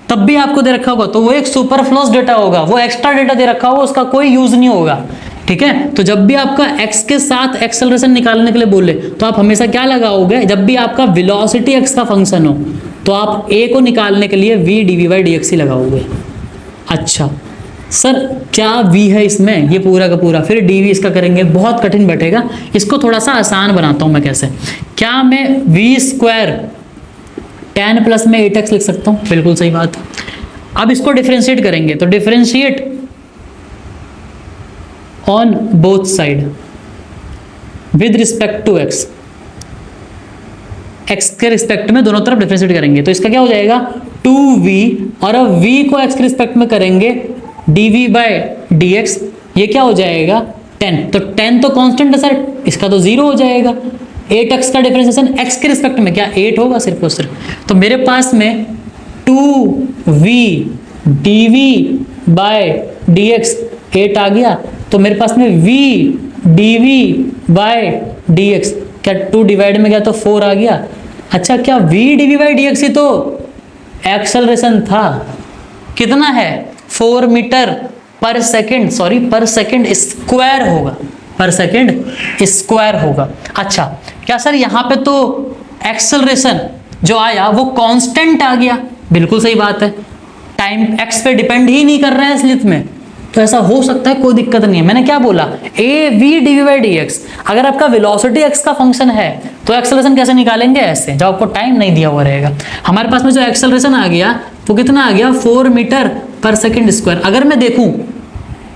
तब भी आपको दे रखा होगा, तो वो एक सुपरफ्लूस डेटा होगा, वो एक्स्ट्रा डेटा दे रखा होगा, उसका कोई यूज नहीं होगा, ठीक है। तो जब भी आपका x के साथ एक्सेलरेशन निकालने के लिए बोले तो आप हमेशा क्या लगाओगे? जब भी आपका वेलोसिटी x का फंक्शन हो तो आप a को निकालने के लिए v dv/dx ही लगाओगे। अच्छा सर क्या v है इसमें? ये पूरा का पूरा, फिर dv इसका करेंगे, बहुत कठिन बैठेगा। इसको थोड़ा सा आसान बनाता हूं मैं। कैसे? क्या मैं v² 10 + में 8x लिख सकता हूं? बिल्कुल सही बात। अब इसको डिफरेंशिएट करेंगे तो differentiate on both side with respect to x, x के रिस्पेक्ट में दोनों तरफ डिफरेंशिएट करेंगे तो इसका क्या हो जाएगा? 2v, और अब v को x के रिस्पेक्ट में करेंगे dv/dx, ये क्या हो जाएगा? 10। तो 10 तो कांस्टेंट है सर, इसका तो 0 हो जाएगा। 8x का डिफरेंशिएशन x के रिस्पेक्ट में क्या 8 होगा सिर्फ और सिर्फ। तो मेरे पास में 2v dv/dx 8 आ गया, तो मेरे पास में v dv/dx क्या 2 डिवाइड में गया तो 4 आ गया। अच्छा क्या v dv/dx ही तो एक्सेलरेशन था, कितना है? 4 मीटर पर सेकेंड, सॉरी पर सेकेंड स्क्वायर होगा, पर सेकेंड स्क्वायर होगा। अच्छा क्या सर यहाँ पे तो एक्सेलरेशन जो आया वो कांस्टेंट आ गया? बिल्कुल सही बात है, टाइम x पे डिपेंड ही नहीं कर रहा है स्लिप में, तो ऐसा हो सकता है, कोई दिक्कत नहीं है। मैंने क्या बोला? a v dv/dx। अगर आपका वेलोसिटी x का फंक्शन है तो एक्सेलरेशन कैसे निकालेंगे? ऐसे, जब आपको टाइम नहीं दिया हुआ रहेगा। हमारे पास में जो एक्सेलरेशन आ गया वो कितना आ गया? 4 मीटर पर सेकेंड स्क्वायर। अगर मैं देखूं,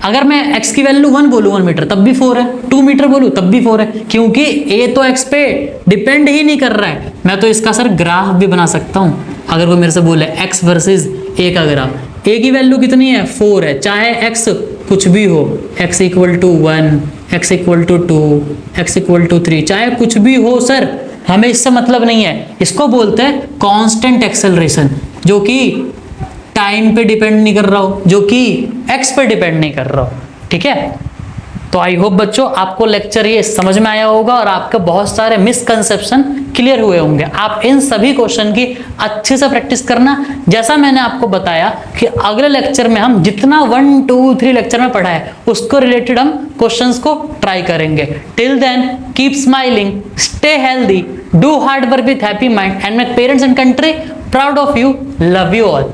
अगर मैं x की वैल्यू 1 बोलूं 1 मीटर तब भी 4 है, 2 मीटर बोलूं तब भी 4 है, क्योंकि a तो x पे डिपेंड ही नहीं कर रहा है। मैं तो इसका सर ग्राफ भी बना सकता हूं। अगर कोई मेरे से बोले x वर्सेस a का ग्राफ, a की वैल्यू कितनी है? 4 है, चाहे x कुछ भी हो, x = 1, x = 2, x = 3, चाहे कुछ भी हो सर, हमें इससे मतलब नहीं है। इसको बोलते हैं कांस्टेंट एक्सेलरेशन, जो कि टाइम पे डिपेंड नहीं कर रहा हो, जो कि x पे डिपेंड नहीं कर रहा हो, ठीक है। तो आई होप बच्चों आपको लेक्चर ये समझ में आया होगा और आपके बहुत सारे मिसकंसेप्शन क्लियर हुए होंगे। आप इन सभी क्वेश्चन की अच्छे से प्रैक्टिस करना। जैसा मैंने आपको बताया कि अगले लेक्चर में हम जितना 1, 2, 3 लेक्चर में पढ़ा है उसको रिलेटेड हम क्वेश्चंस को ट्राई करेंगे। Till then keep smiling, stay healthy, do hard work with happy mind and make parents and country proud of you. Love you all.